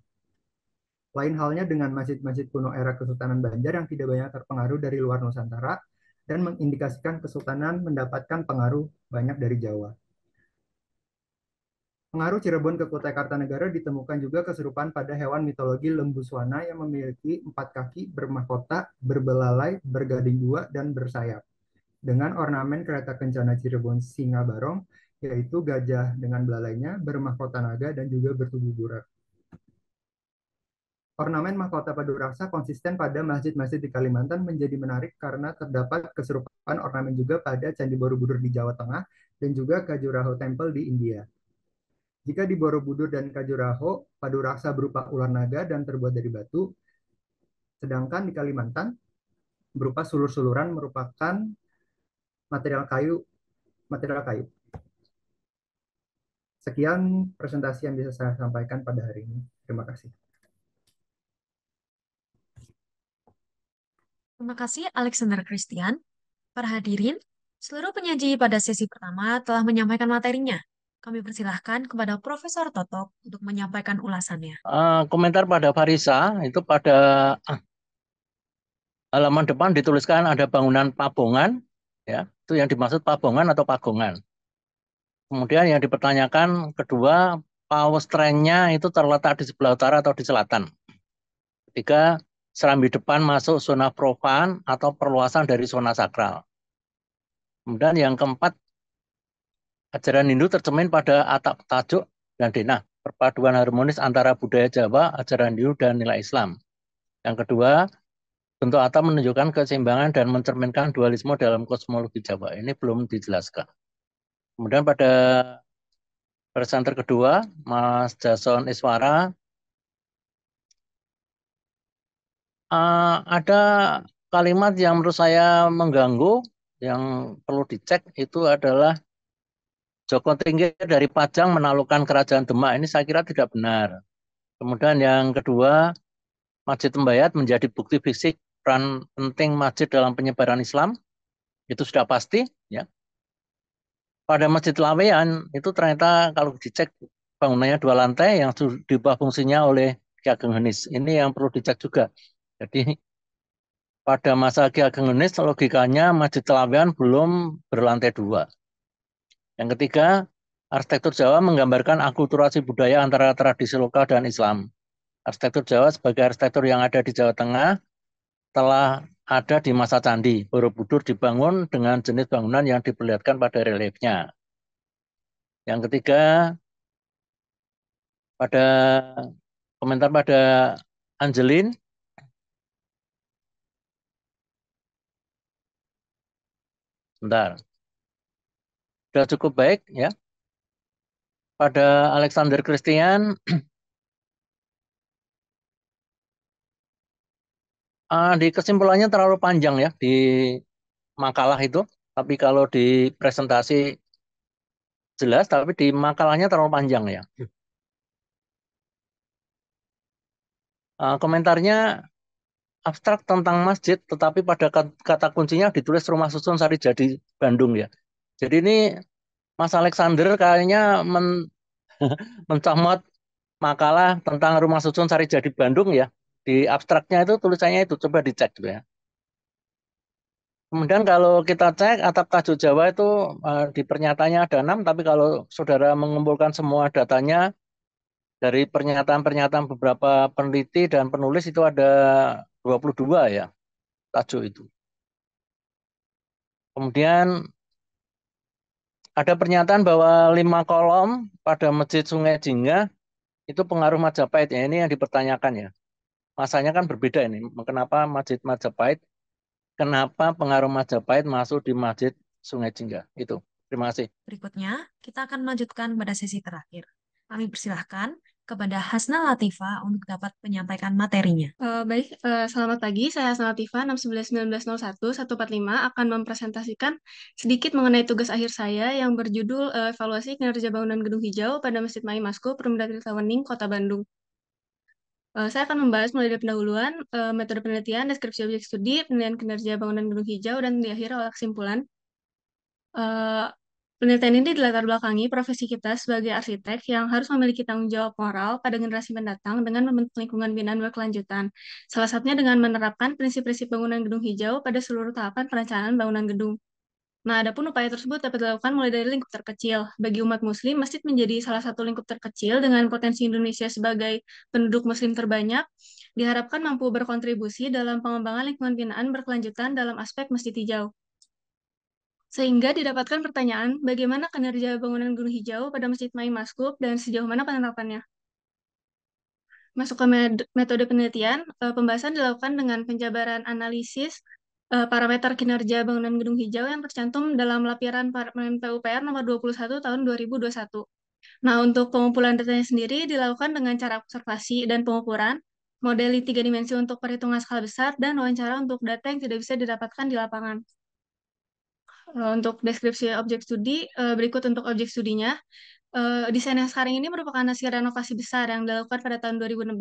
Speaker 5: Lain halnya dengan masjid-masjid kuno era Kesultanan Banjar yang tidak banyak terpengaruh dari luar Nusantara dan mengindikasikan Kesultanan mendapatkan pengaruh banyak dari Jawa. Pengaruh Cirebon ke Kutai Kartanegara ditemukan juga keserupaan pada hewan mitologi lembu swana yang memiliki 4 kaki, bermahkota, berbelalai, bergading 2, dan bersayap. Dengan ornamen kereta kencana Cirebon Singa Barong, yaitu gajah dengan belalainya, bermahkota naga, dan juga bertubuh burak. Ornamen mahkota Paduraksa konsisten pada masjid-masjid di Kalimantan menjadi menarik karena terdapat keserupaan ornamen juga pada Candi Borobudur di Jawa Tengah dan juga Khajuraho Temple di India. Jika di Borobudur dan Khajuraho, Paduraksa berupa ular naga dan terbuat dari batu, sedangkan di Kalimantan berupa sulur-suluran merupakan material kayu. Sekian presentasi yang bisa saya sampaikan pada hari ini. Terima kasih.
Speaker 1: Terima kasih Alexander Christian. Para hadirin, seluruh penyaji pada sesi pertama telah menyampaikan materinya. Kami persilahkan kepada Profesor Totok untuk menyampaikan ulasannya.
Speaker 6: Komentar pada Farisa itu pada halaman depan dituliskan ada bangunan pabongan, ya itu yang dimaksud pabongan atau pagongan. Kemudian yang dipertanyakan kedua, power strength-nya itu terletak di sebelah utara atau di selatan. Ketiga, serambi depan masuk zona profan atau perluasan dari zona sakral. Kemudian yang keempat, ajaran Hindu tercermin pada atap tajuk dan denah, perpaduan harmonis antara budaya Jawa, ajaran Hindu, dan nilai Islam. Yang kedua, bentuk atap menunjukkan keseimbangan dan mencerminkan dualisme dalam kosmologi Jawa. Ini belum dijelaskan. Kemudian pada presenter kedua, Mas Jason Iswara, ada kalimat yang menurut saya mengganggu, yang perlu dicek itu adalah Joko Tingkir dari Pajang menaklukkan kerajaan Demak. Ini saya kira tidak benar. Kemudian yang kedua, Masjid Tembayat menjadi bukti fisik peran penting masjid dalam penyebaran Islam. Itu sudah pasti, ya. Pada Masjid Laweyan itu ternyata kalau dicek bangunannya 2 lantai yang diubah fungsinya oleh Ki Ageng Henis. Ini yang perlu dicek juga. Jadi pada masa Ki Ageng Henis logikanya Masjid Laweyan belum berlantai 2. Yang ketiga, arsitektur Jawa menggambarkan akulturasi budaya antara tradisi lokal dan Islam. Arsitektur Jawa sebagai arsitektur yang ada di Jawa Tengah telah ada di masa Candi. Borobudur dibangun dengan jenis bangunan yang diperlihatkan pada reliefnya. Yang ketiga, pada komentar pada Angelin, bentar, sudah cukup baik ya. Pada Alexander Christian, di kesimpulannya terlalu panjang ya di makalah itu, tapi kalau di presentasi jelas, tapi di makalahnya terlalu panjang ya. Komentarnya abstrak tentang masjid, tetapi pada kata kuncinya ditulis Rumah Susun Sarijadi Bandung ya. Jadi ini Mas Alexander kayaknya mencomot makalah tentang Rumah Susun Sarijadi Bandung ya. Di abstraknya itu tulisannya itu, coba dicek juga ya. Kemudian kalau kita cek atap tajuk Jawa itu di pernyataannya ada 6, tapi kalau saudara mengumpulkan semua datanya dari pernyataan-pernyataan beberapa peneliti dan penulis itu ada 22 ya tajuk itu. Kemudian ada pernyataan bahwa 5 kolom pada Masjid Sungai Jingga itu pengaruh Majapahit ya. Ini yang dipertanyakan ya. Masanya kan berbeda ini. Kenapa Masjid Majapahit? Kenapa pengaruh Majapahit masuk di Masjid Sungai Jingga? Itu. Terima kasih.
Speaker 1: Berikutnya, kita akan melanjutkan pada sesi terakhir. Kami persilahkan kepada Hasna Latifa untuk dapat menyampaikan materinya.
Speaker 7: Baik, selamat pagi. Saya Hasna Latifa, 611-1901-145 akan mempresentasikan sedikit mengenai tugas akhir saya yang berjudul Evaluasi Kinerja Bangunan Gedung Hijau pada Masjid Mai Masku, Perumda Tirta Wening, Kota Bandung. Saya akan membahas mulai dari pendahuluan, metode penelitian, deskripsi objek studi, penilaian kinerja bangunan gedung hijau, dan diakhiri oleh kesimpulan. Penelitian ini dilatar belakangi profesi kita sebagai arsitek yang harus memiliki tanggung jawab moral pada generasi mendatang dengan membentuk lingkungan binaan berkelanjutan. Salah satunya dengan menerapkan prinsip-prinsip bangunan gedung hijau pada seluruh tahapan perencanaan bangunan gedung. Nah, adapun upaya tersebut dapat dilakukan mulai dari lingkup terkecil. Bagi umat muslim, masjid menjadi salah satu lingkup terkecil dengan potensi Indonesia sebagai penduduk muslim terbanyak, diharapkan mampu berkontribusi dalam pengembangan lingkungan binaan berkelanjutan dalam aspek masjid hijau. Sehingga didapatkan pertanyaan, bagaimana kinerja bangunan gedung hijau pada Masjid Mai Maskup dan sejauh mana penerapannya? Masuk ke metode penelitian, pembahasan dilakukan dengan penjabaran analisis parameter kinerja bangunan gedung hijau yang tercantum dalam laporan Parlemen PUPR nomor 21 tahun 2021. Nah, untuk pengumpulan datanya sendiri dilakukan dengan cara observasi dan pengukuran, modeli 3 dimensi untuk perhitungan skala besar, dan wawancara untuk data yang tidak bisa didapatkan di lapangan. Untuk deskripsi objek studi, berikut untuk objek studinya. Desain yang sekarang ini merupakan hasil renovasi besar yang dilakukan pada tahun 2016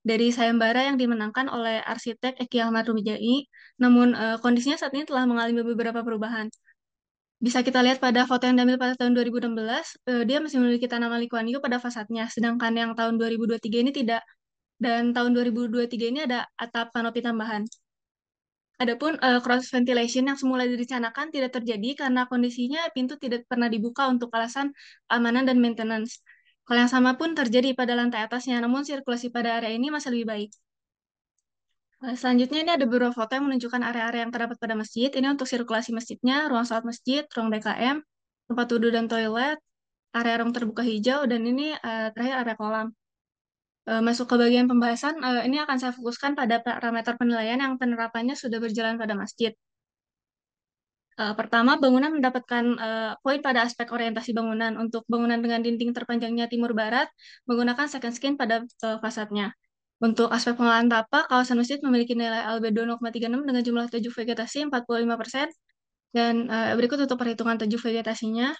Speaker 7: dari sayembara yang dimenangkan oleh arsitek Eki Ahmad Rumijai, namun kondisinya saat ini telah mengalami beberapa perubahan. Bisa kita lihat pada foto yang diambil pada tahun 2016, dia masih memiliki tanaman Lee Kuan Yew pada fasadnya, sedangkan yang tahun 2023 ini tidak, dan tahun 2023 ini ada atap kanopi tambahan. Adapun cross ventilation yang semula direncanakan tidak terjadi karena kondisinya pintu tidak pernah dibuka untuk alasan keamanan dan maintenance. Hal yang sama pun terjadi pada lantai atasnya, namun sirkulasi pada area ini masih lebih baik. Selanjutnya ini ada beberapa foto yang menunjukkan area-area yang terdapat pada masjid. Ini untuk sirkulasi masjidnya, ruang sholat masjid, ruang BKM, tempat wudhu dan toilet, area ruang terbuka hijau, dan ini terakhir area kolam. Masuk ke bagian pembahasan, ini akan saya fokuskan pada parameter penilaian yang penerapannya sudah berjalan pada masjid. Pertama, bangunan mendapatkan poin pada aspek orientasi bangunan. Untuk bangunan dengan dinding terpanjangnya timur-barat, menggunakan second skin pada fasadnya. Untuk aspek pengolahan tapak, kawasan masjid memiliki nilai albedo 0,36 dengan jumlah tujuh vegetasi 45%. Dan berikut untuk perhitungan tujuh vegetasinya.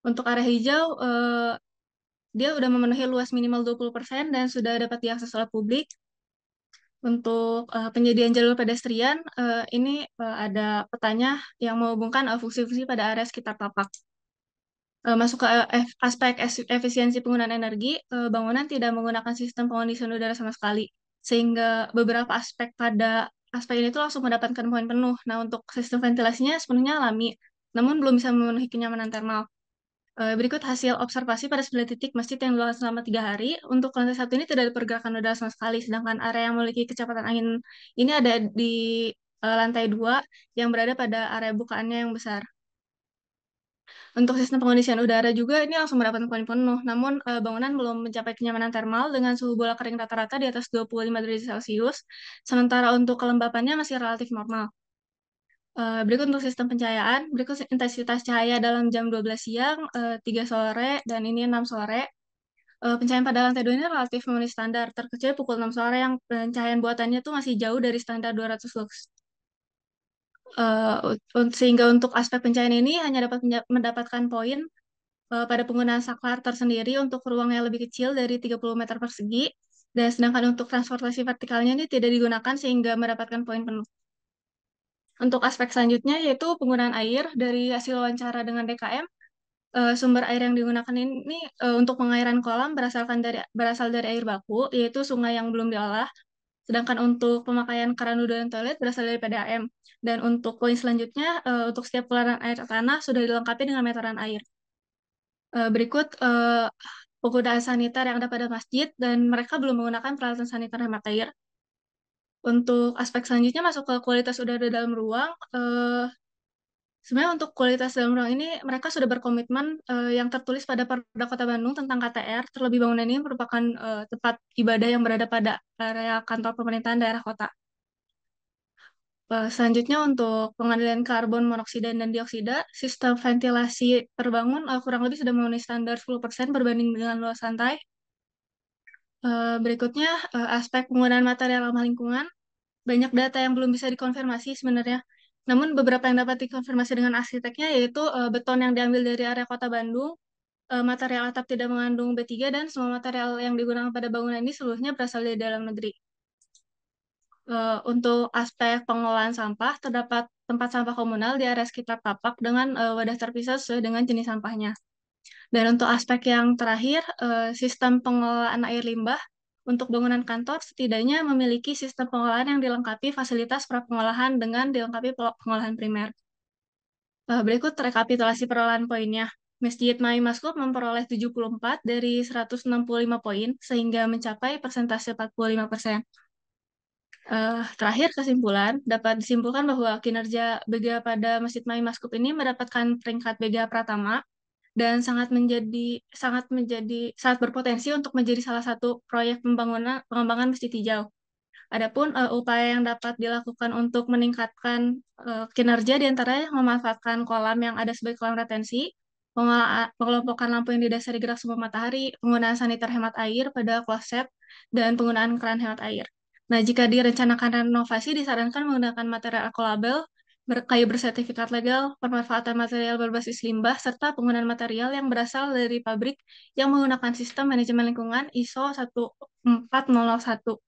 Speaker 7: Untuk area hijau, dia udah memenuhi luas minimal 20% dan sudah dapat diakses oleh publik. Untuk penyediaan jalur pedestrian, ini ada petanya yang menghubungkan fungsi-fungsi pada area sekitar tapak. Masuk ke aspek efisiensi penggunaan energi, bangunan tidak menggunakan sistem pengondisian udara sama sekali, sehingga beberapa aspek pada aspek ini tuh langsung mendapatkan poin penuh. Nah, untuk sistem ventilasinya sepenuhnya alami, namun belum bisa memenuhi kenyamanan thermal. Berikut hasil observasi pada 9 titik masjid yang dilakukan selama 3 hari. Untuk lantai satu ini tidak ada pergerakan udara sama sekali, sedangkan area yang memiliki kecepatan angin ini ada di lantai 2 yang berada pada area bukaannya yang besar. Untuk sistem pengondisian udara juga ini langsung mendapatkan poin penuh, namun bangunan belum mencapai kenyamanan thermal dengan suhu bola kering rata-rata di atas 25 derajat Celcius, sementara untuk kelembapannya masih relatif normal. Berikut untuk sistem pencahayaan, berikut intensitas cahaya dalam jam 12 siang, 3 sore, dan ini 6 sore. Pencahayaan pada lantai 2 ini relatif memenuhi standar, terkecuali pukul 6 sore yang pencahayaan buatannya tuh masih jauh dari standar 200 lux. Sehingga untuk aspek pencahayaan ini hanya dapat mendapatkan poin pada penggunaan saklar tersendiri untuk ruang yang lebih kecil dari 30 meter persegi, dan sedangkan untuk transportasi vertikalnya ini tidak digunakan sehingga mendapatkan poin penuh. Untuk aspek selanjutnya yaitu penggunaan air dari hasil wawancara dengan DKM. Sumber air yang digunakan ini untuk pengairan kolam berasal dari air baku, yaitu sungai yang belum diolah. Sedangkan untuk pemakaian keran wudhu dan toilet berasal dari PDAM. Dan untuk poin selanjutnya, untuk setiap keluaran air tanah sudah dilengkapi dengan meteran air. Berikut penggunaan saniter yang ada pada masjid dan mereka belum menggunakan peralatan saniter hemat air. Untuk aspek selanjutnya masuk ke kualitas udara dalam ruang. Sebenarnya untuk kualitas dalam ruang ini mereka sudah berkomitmen yang tertulis pada Perda Kota Bandung tentang KTR. Terlebih bangunan ini merupakan tempat ibadah yang berada pada area kantor pemerintahan daerah kota. Selanjutnya untuk pengendalian karbon monoksida dan dioksida, sistem ventilasi terbangun kurang lebih sudah memenuhi standar 10% berbanding dengan luas lantai. Berikutnya aspek penggunaan material ramah lingkungan. Banyak data yang belum bisa dikonfirmasi sebenarnya. Namun beberapa yang dapat dikonfirmasi dengan arsiteknya yaitu beton yang diambil dari area Kota Bandung, material atap tidak mengandung B3, dan semua material yang digunakan pada bangunan ini seluruhnya berasal dari dalam negeri. Untuk aspek pengelolaan sampah, terdapat tempat sampah komunal di area sekitar tapak dengan wadah terpisah sesuai dengan jenis sampahnya. Dan untuk aspek yang terakhir, sistem pengelolaan air limbah untuk bangunan kantor setidaknya memiliki sistem pengolahan yang dilengkapi fasilitas pra-pengolahan dengan dilengkapi pengolahan primer. Berikut rekapitulasi perolehan poinnya. Masjid Mai Maskup memperoleh 74 dari 165 poin, sehingga mencapai persentase 45%. Terakhir kesimpulan, dapat disimpulkan bahwa kinerja BGA pada Masjid Mai Maskup ini mendapatkan peringkat BGA Pratama dan sangat berpotensi untuk menjadi salah satu proyek pengembangan masjid hijau. Adapun upaya yang dapat dilakukan untuk meningkatkan kinerja diantaranya memanfaatkan kolam yang ada sebagai kolam retensi, pengelompokan lampu yang didasari gerak sumber matahari, penggunaan saniter hemat air pada kloset, dan penggunaan keran hemat air. Nah, jika direncanakan renovasi, disarankan menggunakan material ekolabel, kayu bersertifikat legal, pemanfaatan material berbasis limbah, serta penggunaan material yang berasal dari pabrik yang menggunakan sistem manajemen lingkungan ISO 14001.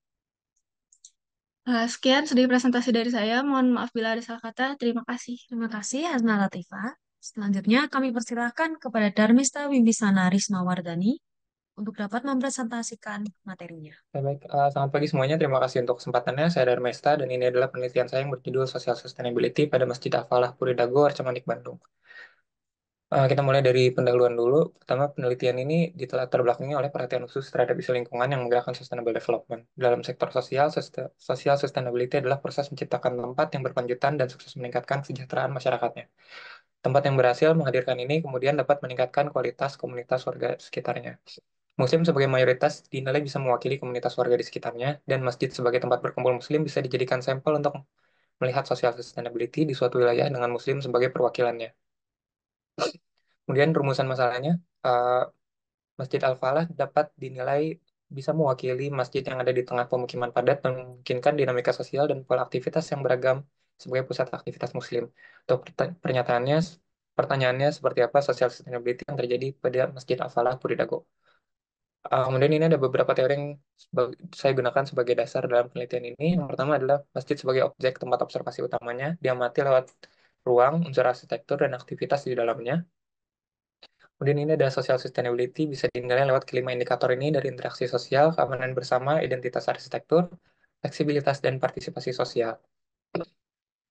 Speaker 7: Sekian sedikit presentasi dari saya. Mohon maaf bila ada salah kata. Terima kasih.
Speaker 1: Terima kasih, Hasna Latifah. Selanjutnya kami persilakan kepada Darmista Wimbisana Rismawardani untuk dapat mempresentasikan materinya.
Speaker 8: Baik, selamat pagi semuanya. Terima kasih untuk kesempatannya. Saya Darmesta dan ini adalah penelitian saya yang berjudul Social Sustainability pada Masjid Al-Falah Puri Dago, Arca Manik, Bandung. Kita mulai dari pendahuluan dulu. Pertama, penelitian ini ditelatar belakangi oleh perhatian khusus terhadap isu lingkungan yang menggerakkan sustainable development. Dalam sektor sosial, social sustainability adalah proses menciptakan tempat yang berkelanjutan dan sukses meningkatkan kesejahteraan masyarakatnya. Tempat yang berhasil menghadirkan ini kemudian dapat meningkatkan kualitas komunitas warga sekitarnya. Muslim sebagai mayoritas dinilai bisa mewakili komunitas warga di sekitarnya, dan masjid sebagai tempat berkumpul Muslim bisa dijadikan sampel untuk melihat social sustainability di suatu wilayah dengan Muslim sebagai perwakilannya. Kemudian rumusan masalahnya, Masjid Al-Falah dapat dinilai bisa mewakili masjid yang ada di tengah pemukiman padat dan memungkinkan dinamika sosial dan pola aktivitas yang beragam sebagai pusat aktivitas Muslim. Untuk pernyataannya, Pertanyaannya seperti apa social sustainability yang terjadi pada Masjid Al-Falah Puri Dago. Kemudian ini ada beberapa teori yang saya gunakan sebagai dasar dalam penelitian ini. Yang pertama adalah masjid sebagai objek tempat observasi utamanya, diamati lewat ruang, unsur arsitektur, dan aktivitas di dalamnya. Kemudian ini ada social sustainability, bisa dinilai lewat kelima indikator ini dari interaksi sosial, keamanan bersama, identitas arsitektur, fleksibilitas, dan partisipasi sosial.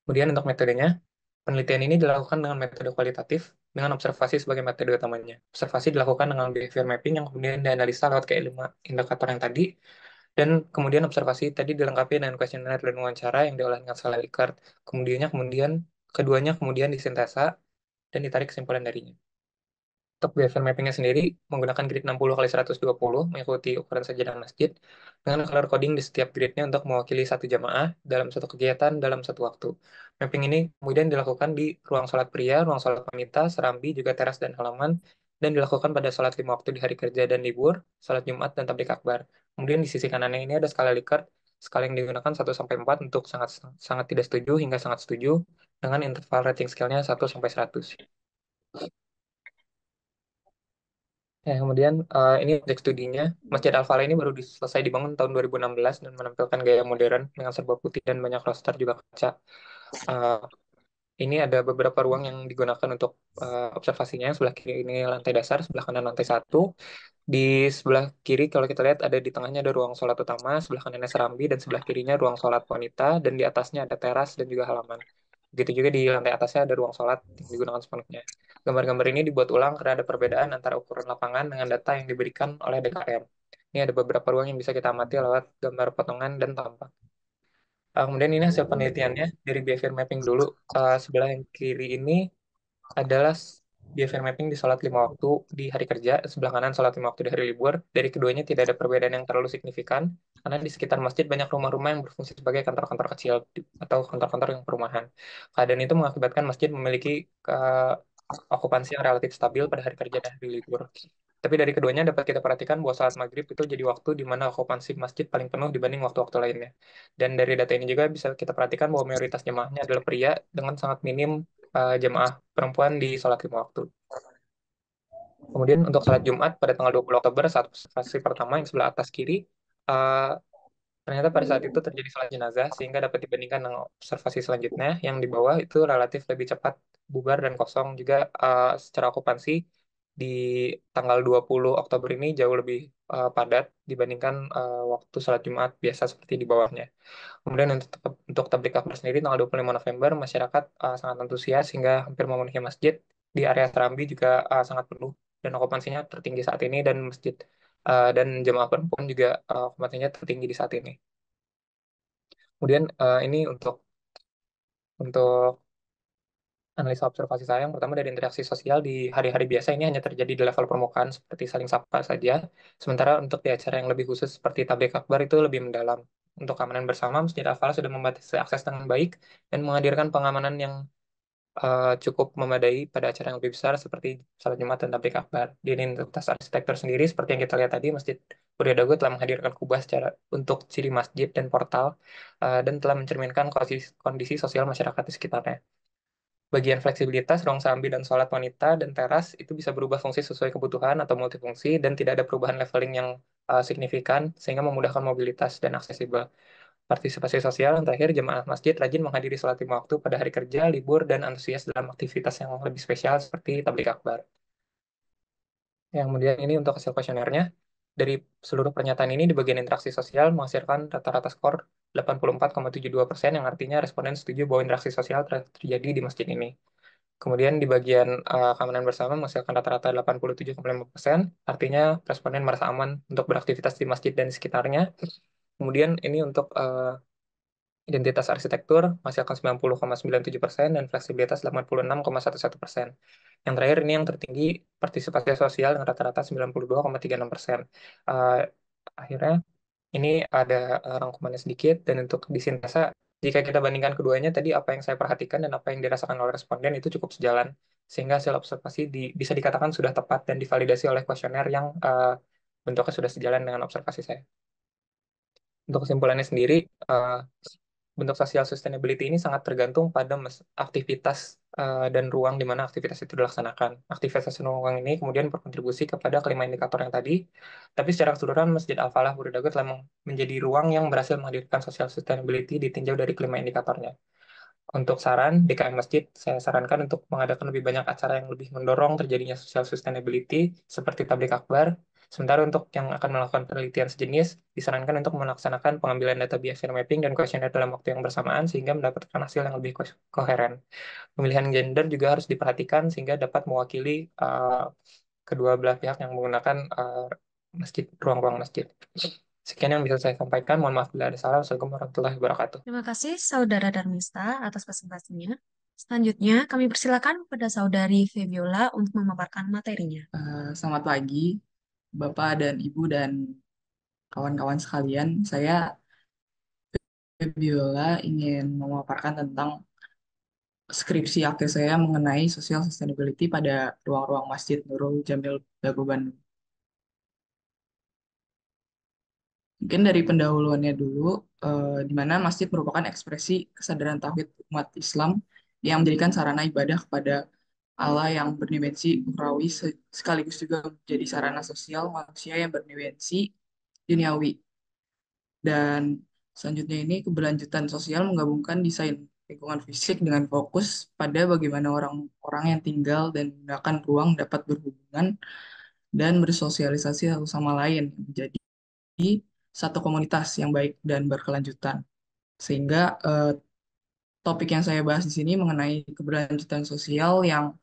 Speaker 8: Kemudian untuk metodenya, penelitian ini dilakukan dengan metode kualitatif, dengan observasi sebagai metode utamanya. Observasi dilakukan dengan behavior mapping yang kemudian dianalisa lewat kelima indikator yang tadi, dan kemudian observasi tadi dilengkapi dengan kuesioner dan wawancara yang diolah dengan skala Likert. Keduanya kemudian disintesa dan ditarik kesimpulan darinya. Untuk behavior mappingnya sendiri menggunakan grid 60 kali 120 mengikuti ukuran sajadah masjid dengan color coding di setiap gridnya untuk mewakili satu jamaah dalam satu kegiatan dalam satu waktu. Mapping ini kemudian dilakukan di ruang sholat pria, ruang sholat wanita, serambi, juga teras dan halaman, dan dilakukan pada sholat 5 waktu di hari kerja dan libur, sholat Jumat, dan tablik akbar. Kemudian di sisi kanannya ini ada skala Likert, skala yang digunakan 1-4 untuk sangat sangat tidak setuju hingga sangat setuju dengan interval rating scale-nya 1-100. Ya, kemudian ini objek studinya. Masjid Al-Falah ini baru selesai dibangun tahun 2016 dan menampilkan gaya modern dengan serba putih dan banyak roster juga kaca. Uh, ini ada beberapa ruang yang digunakan untuk observasinya. Sebelah kiri ini lantai dasar, sebelah kanan lantai 1. Di sebelah kiri kalau kita lihat ada di tengahnya ada ruang sholat utama, sebelah kanannya serambi, dan sebelah kirinya ruang sholat wanita, dan di atasnya ada teras dan juga halaman. Begitu juga di lantai atasnya ada ruang sholat yang digunakan sepenuhnya. Gambar-gambar ini dibuat ulang karena ada perbedaan antara ukuran lapangan dengan data yang diberikan oleh DKM. Ini ada beberapa ruang yang bisa kita amati lewat gambar potongan dan tampak. Kemudian ini hasil penelitiannya dari behavior mapping dulu. Sebelah yang kiri ini adalah behavior mapping di sholat 5 waktu di hari kerja, sebelah kanan sholat 5 waktu di hari libur. Dari keduanya tidak ada perbedaan yang terlalu signifikan, karena di sekitar masjid banyak rumah-rumah yang berfungsi sebagai kantor-kantor kecil atau kantor-kantor yang perumahan. Keadaan itu mengakibatkan masjid memiliki okupansi yang relatif stabil pada hari kerja dan hari libur. Tapi dari keduanya dapat kita perhatikan bahwa saat maghrib itu jadi waktu di mana okupansi masjid paling penuh dibanding waktu-waktu lainnya. Dan dari data ini juga bisa kita perhatikan bahwa mayoritas jemaahnya adalah pria dengan sangat minim jemaah perempuan di sholat 5 waktu. Kemudian untuk sholat Jumat pada tanggal 20 Oktober saat observasi pertama yang sebelah atas kiri, uh, ternyata pada saat itu terjadi sholat jenazah sehingga dapat dibandingkan dengan observasi selanjutnya yang di bawah itu relatif lebih cepat bubar dan kosong juga secara okupansi di tanggal 20 Oktober ini jauh lebih padat dibandingkan waktu sholat Jumat biasa seperti di bawahnya. Kemudian untuk tablik akbar sendiri tanggal 25 November masyarakat sangat antusias hingga hampir memenuhi masjid. Di area Serambi juga sangat penuh dan okupansinya tertinggi saat ini dan masjid dan jemaah perempuan juga okupansinya tertinggi di saat ini. Kemudian ini untuk analisa observasi saya yang pertama dari interaksi sosial di hari-hari biasa ini hanya terjadi di level permukaan seperti saling sapa saja. Sementara untuk di acara yang lebih khusus seperti tablik akbar itu lebih mendalam. Untuk keamanan bersama, Masjid Al-Falah sudah membatasi akses dengan baik dan menghadirkan pengamanan yang cukup memadai pada acara yang lebih besar seperti salat Jumat dan tablik akbar. Di identitas arsitektur sendiri seperti yang kita lihat tadi, Masjid Buria Dago telah menghadirkan kubah secara untuk ciri masjid dan portal dan telah mencerminkan kondisi sosial masyarakat di sekitarnya. Bagian fleksibilitas, ruang sambi dan sholat wanita dan teras itu bisa berubah fungsi sesuai kebutuhan atau multifungsi dan tidak ada perubahan leveling yang signifikan sehingga memudahkan mobilitas dan aksesibel. Partisipasi sosial yang terakhir, jemaah masjid rajin menghadiri sholat 5 waktu pada hari kerja, libur, dan antusias dalam aktivitas yang lebih spesial seperti tablik akbar. Yang kemudian ini untuk hasil kuesionernya. Dari seluruh pernyataan ini di bagian interaksi sosial menghasilkan rata-rata skor 84,72% yang artinya responden setuju bahwa interaksi sosial terjadi di masjid ini. Kemudian di bagian keamanan bersama menghasilkan rata-rata 87,5%, artinya responden merasa aman untuk beraktivitas di masjid dan sekitarnya. Kemudian ini untuk identitas arsitektur menghasilkan 90,97% dan fleksibilitas 86,11%. Yang terakhir ini yang tertinggi partisipasi sosial yang rata-rata 92,36%. Uh, Akhirnya ini ada rangkumannya sedikit dan untuk disintesa jika kita bandingkan keduanya tadi apa yang saya perhatikan dan apa yang dirasakan oleh responden itu cukup sejalan sehingga hasil observasi bisa dikatakan sudah tepat dan divalidasi oleh kuesioner yang bentuknya sudah sejalan dengan observasi saya. Untuk kesimpulannya sendiri, bentuk social sustainability ini sangat tergantung pada aktivitas dan ruang di mana aktivitas itu dilaksanakan. Aktivitas dan ruang ini kemudian berkontribusi kepada kelima indikator yang tadi, tapi secara keseluruhan Masjid Al-Falah Puri Dago telah menjadi ruang yang berhasil menghadirkan social sustainability ditinjau dari kelima indikatornya. Untuk saran, DKM Masjid, saya sarankan untuk mengadakan lebih banyak acara yang lebih mendorong terjadinya social sustainability, seperti tablik akbar. Sementara untuk yang akan melakukan penelitian sejenis, disarankan untuk melaksanakan pengambilan data behavior mapping dan kuesioner dalam waktu yang bersamaan sehingga mendapatkan hasil yang lebih koheren. Pemilihan gender juga harus diperhatikan sehingga dapat mewakili kedua belah pihak yang menggunakan ruang-ruang masjid. Sekian yang bisa saya sampaikan. Mohon maaf bila ada salah. Wassalamualaikum warahmatullahi wabarakatuh.
Speaker 1: Terima kasih Saudara Darmista atas presentasinya. Selanjutnya, kami persilakan kepada Saudari Febiola untuk memaparkan materinya.
Speaker 9: Selamat pagi, Bapak dan Ibu dan kawan-kawan sekalian. Saya Febiola ingin memaparkan tentang skripsi akhir saya mengenai social sustainability pada ruang-ruang Masjid Nurul Jamil Dago Bandung. Mungkin dari pendahuluannya dulu, di mana masjid merupakan ekspresi kesadaran tauhid umat Islam yang menjadikan sarana ibadah kepada Allah yang berdimensi ukhrawi sekaligus juga menjadi sarana sosial manusia yang berdimensi duniawi. Dan selanjutnya ini keberlanjutan sosial menggabungkan desain lingkungan fisik dengan fokus pada bagaimana orang-orang yang tinggal dan menggunakan ruang dapat berhubungan dan bersosialisasi satu sama lain menjadi satu komunitas yang baik dan berkelanjutan. Sehingga topik yang saya bahas di sini mengenai keberlanjutan sosial yang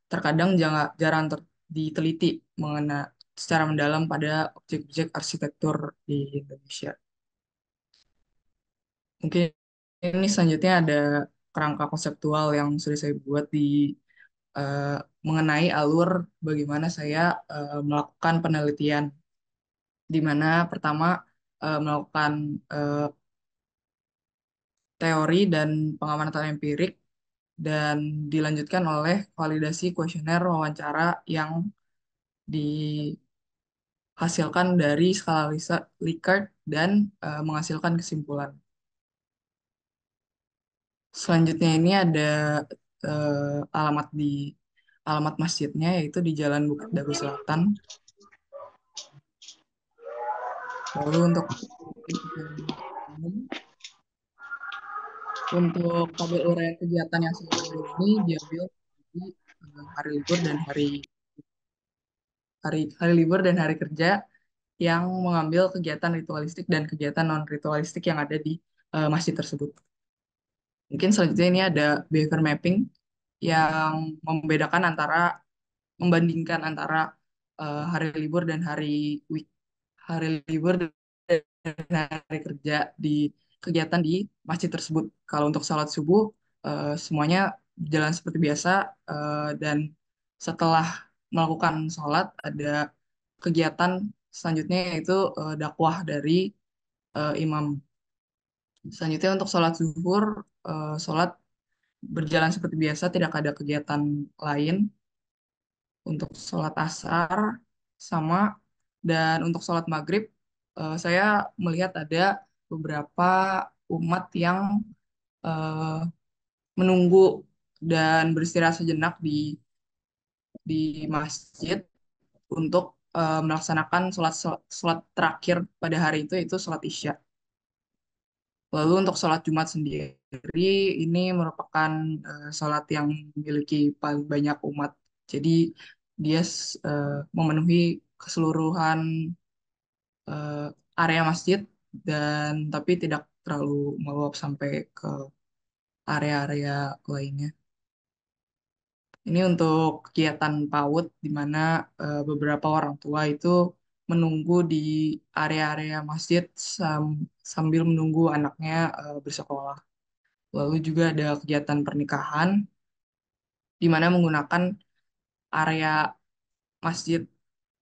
Speaker 9: terkadang jarang diteliti mengenai secara mendalam pada objek-objek arsitektur di Indonesia. Mungkin ini selanjutnya ada kerangka konseptual yang sudah saya buat di eh, mengenai alur bagaimana saya melakukan penelitian, di mana pertama melakukan eh, teori dan pengamatan empirik dan dilanjutkan oleh validasi kuesioner wawancara yang dihasilkan dari skala Likert dan menghasilkan kesimpulan. Selanjutnya ini ada alamat masjidnya yaitu di Jalan Bukit Dago Selatan. Lalu untuk umum, untuk tabel uraian kegiatan yang saya ambil ini diambil di hari libur dan hari libur dan hari kerja yang mengambil kegiatan ritualistik dan kegiatan non ritualistik yang ada di masjid tersebut. Mungkin selanjutnya ini ada behavior mapping yang membandingkan antara hari libur dan hari libur dan hari kerja di kegiatan di masjid tersebut. Kalau untuk sholat subuh semuanya berjalan seperti biasa dan setelah melakukan sholat ada kegiatan selanjutnya yaitu dakwah dari imam. Selanjutnya untuk sholat zuhur, sholat berjalan seperti biasa, tidak ada kegiatan lain. Untuk sholat asar sama, dan untuk sholat maghrib, saya melihat ada beberapa umat yang eh, menunggu dan beristirahat sejenak di masjid untuk melaksanakan sholat terakhir pada hari itu yaitu sholat isya. Lalu untuk sholat Jumat sendiri, ini merupakan sholat yang memiliki paling banyak umat. Jadi dia memenuhi keseluruhan eh, area masjid dan tapi tidak terlalu meluap sampai ke area-area lainnya. Ini untuk kegiatan PAUD di mana beberapa orang tua itu menunggu di area-area masjid sambil menunggu anaknya bersekolah. Lalu juga ada kegiatan pernikahan di mana menggunakan area masjid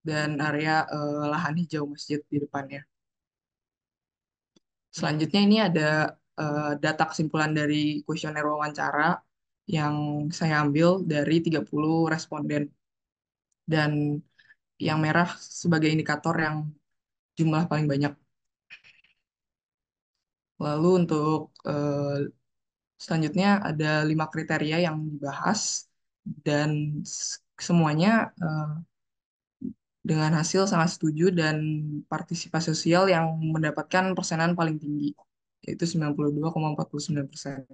Speaker 9: dan area lahan hijau masjid di depannya. Selanjutnya ini ada data kesimpulan dari kuesioner wawancara yang saya ambil dari 30 responden. Dan yang merah sebagai indikator yang jumlah paling banyak. Lalu untuk selanjutnya ada 5 kriteria yang dibahas dan semuanya dengan hasil sangat setuju dan partisipasi sosial yang mendapatkan persenan paling tinggi, yaitu 92,49%.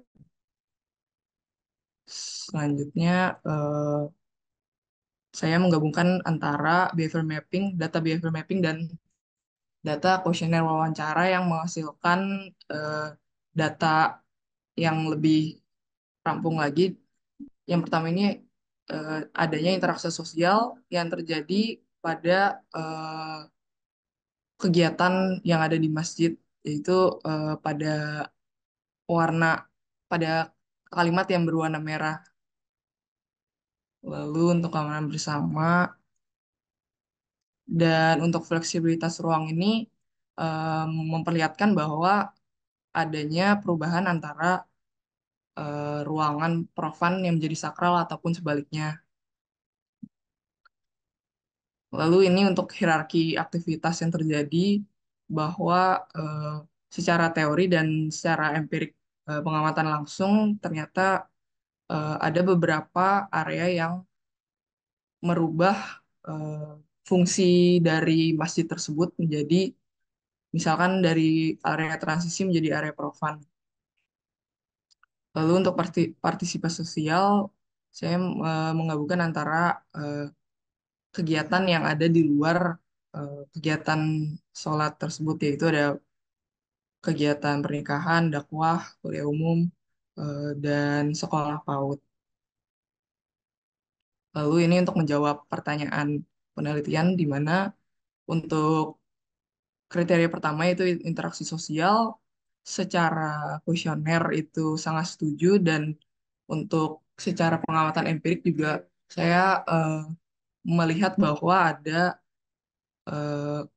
Speaker 9: Selanjutnya, saya menggabungkan antara data behavior mapping dan data kuesioner wawancara yang menghasilkan data yang lebih rampung lagi. Yang pertama ini adanya interaksi sosial yang terjadi pada kegiatan yang ada di masjid, yaitu pada warna pada kalimat yang berwarna merah. Lalu untuk keamanan bersama dan untuk fleksibilitas ruang ini memperlihatkan bahwa adanya perubahan antara ruangan profan yang menjadi sakral ataupun sebaliknya. Lalu ini untuk hierarki aktivitas yang terjadi bahwa secara teori dan secara empirik pengamatan langsung ternyata ada beberapa area yang merubah fungsi dari masjid tersebut menjadi misalkan dari area transisi menjadi area profan. Lalu untuk partisipasi sosial, saya menggabungkan antara kegiatan yang ada di luar kegiatan sholat tersebut, yaitu ada kegiatan pernikahan, dakwah, kuliah umum, dan sekolah PAUD. Lalu ini untuk menjawab pertanyaan penelitian di mana untuk kriteria pertama itu interaksi sosial, secara kuesioner itu sangat setuju dan untuk secara pengamatan empirik juga saya melihat bahwa ada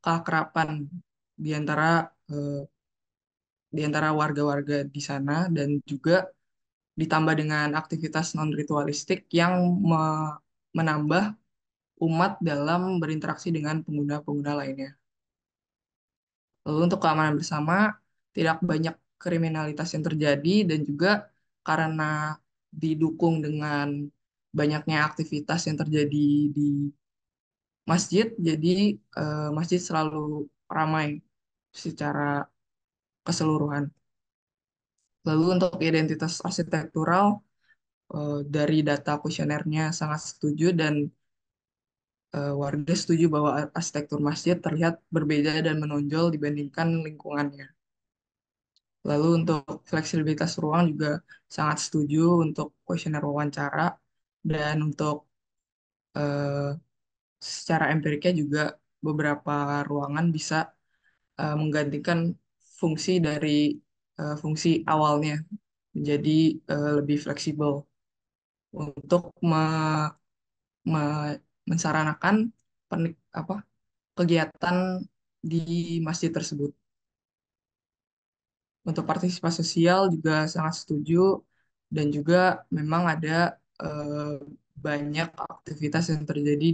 Speaker 9: keakraban di antara eh, warga-warga di sana dan juga ditambah dengan aktivitas non-ritualistik yang menambah umat dalam berinteraksi dengan pengguna-pengguna lainnya. Lalu untuk keamanan bersama, tidak banyak kriminalitas yang terjadi dan juga karena didukung dengan banyaknya aktivitas yang terjadi di masjid, jadi masjid selalu ramai secara keseluruhan. Lalu untuk identitas arsitektural, dari data kuesionernya sangat setuju dan warga setuju bahwa arsitektur masjid terlihat berbeda dan menonjol dibandingkan lingkungannya. Lalu untuk fleksibilitas ruang juga sangat setuju untuk kuesioner wawancara dan untuk eh, secara empiriknya juga beberapa ruangan bisa menggantikan fungsi dari fungsi awalnya menjadi lebih fleksibel untuk mensaranakan apa, kegiatan di masjid tersebut. Untuk partisipasi sosial juga sangat setuju dan juga memang ada banyak aktivitas yang terjadi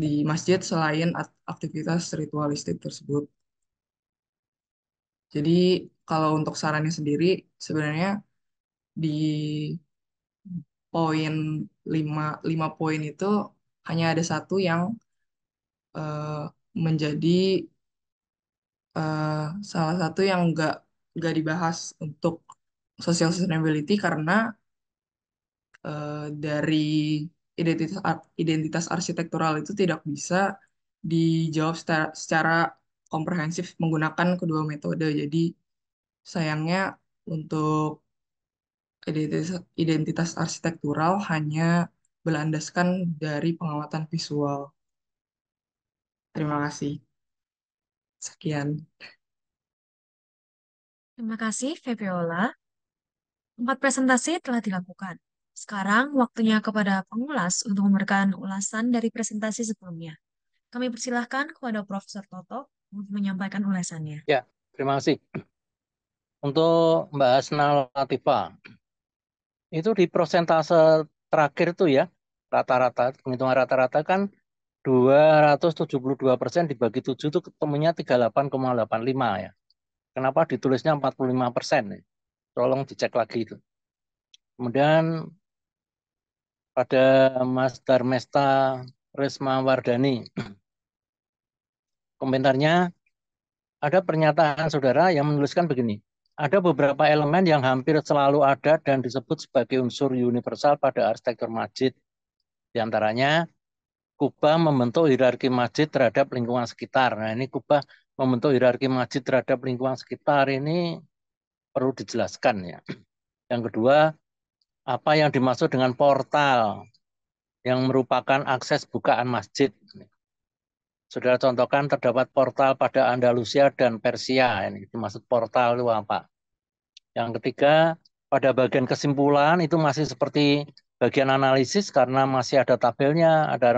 Speaker 9: di masjid selain aktivitas ritualistik tersebut. Jadi kalau untuk sarannya sendiri sebenarnya di poin 5 poin itu hanya ada satu yang eh, menjadi eh, salah satu yang nggak dibahas untuk social sustainability karena dari identitas arsitektural itu tidak bisa dijawab secara komprehensif menggunakan kedua metode. Jadi sayangnya untuk identitas arsitektural hanya berlandaskan dari pengamatan visual. Terima kasih. Sekian.
Speaker 1: Terima kasih, Febiola. 4 presentasi telah dilakukan. Sekarang waktunya kepada pengulas untuk memberikan ulasan dari presentasi sebelumnya. Kami persilahkan kepada Profesor Toto untuk menyampaikan ulasannya.
Speaker 6: Ya, terima kasih. Untuk Mbak Hasna Latifah, itu di persentase terakhir itu ya, rata-rata, penghitungan rata-rata kan 272% dibagi 7 itu ketemunya 38,85 ya. Kenapa ditulisnya 45%? Tolong dicek lagi itu. Kemudian pada Mas Darmesta Resma Wardani, komentarnya ada pernyataan saudara yang menuliskan begini. Ada beberapa elemen yang hampir selalu ada dan disebut sebagai unsur universal pada arsitektur masjid. Di antaranya, kubah membentuk hierarki masjid terhadap lingkungan sekitar. Nah, ini kubah membentuk hierarki masjid terhadap lingkungan sekitar ini perlu dijelaskan ya. Yang kedua, apa yang dimaksud dengan portal yang merupakan akses bukaan masjid. Saudara contohkan terdapat portal pada Andalusia dan Persia. Ini dimaksud portal itu apa? Yang ketiga, pada bagian kesimpulan itu masih seperti bagian analisis karena masih ada tabelnya, ada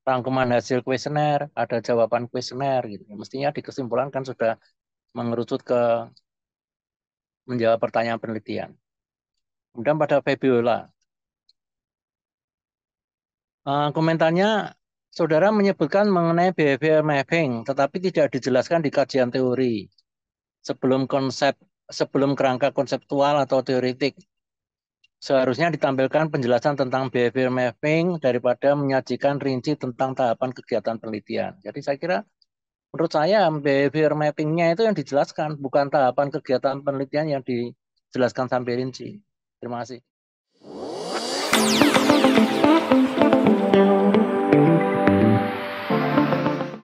Speaker 6: rangkuman hasil kuesioner, ada jawaban kuesioner gitu. Mestinya di kesimpulan kan sudah mengerucut ke menjawab pertanyaan penelitian. Kemudian pada Fabiola, komentarnya saudara menyebutkan mengenai behavior mapping, tetapi tidak dijelaskan di kajian teori sebelum kerangka konseptual atau teoretik. Seharusnya ditampilkan penjelasan tentang behavior mapping daripada menyajikan rinci tentang tahapan kegiatan penelitian. Jadi saya kira, menurut saya behavior mapping-nya itu yang dijelaskan, bukan tahapan kegiatan penelitian yang dijelaskan sampai rinci. Terima kasih.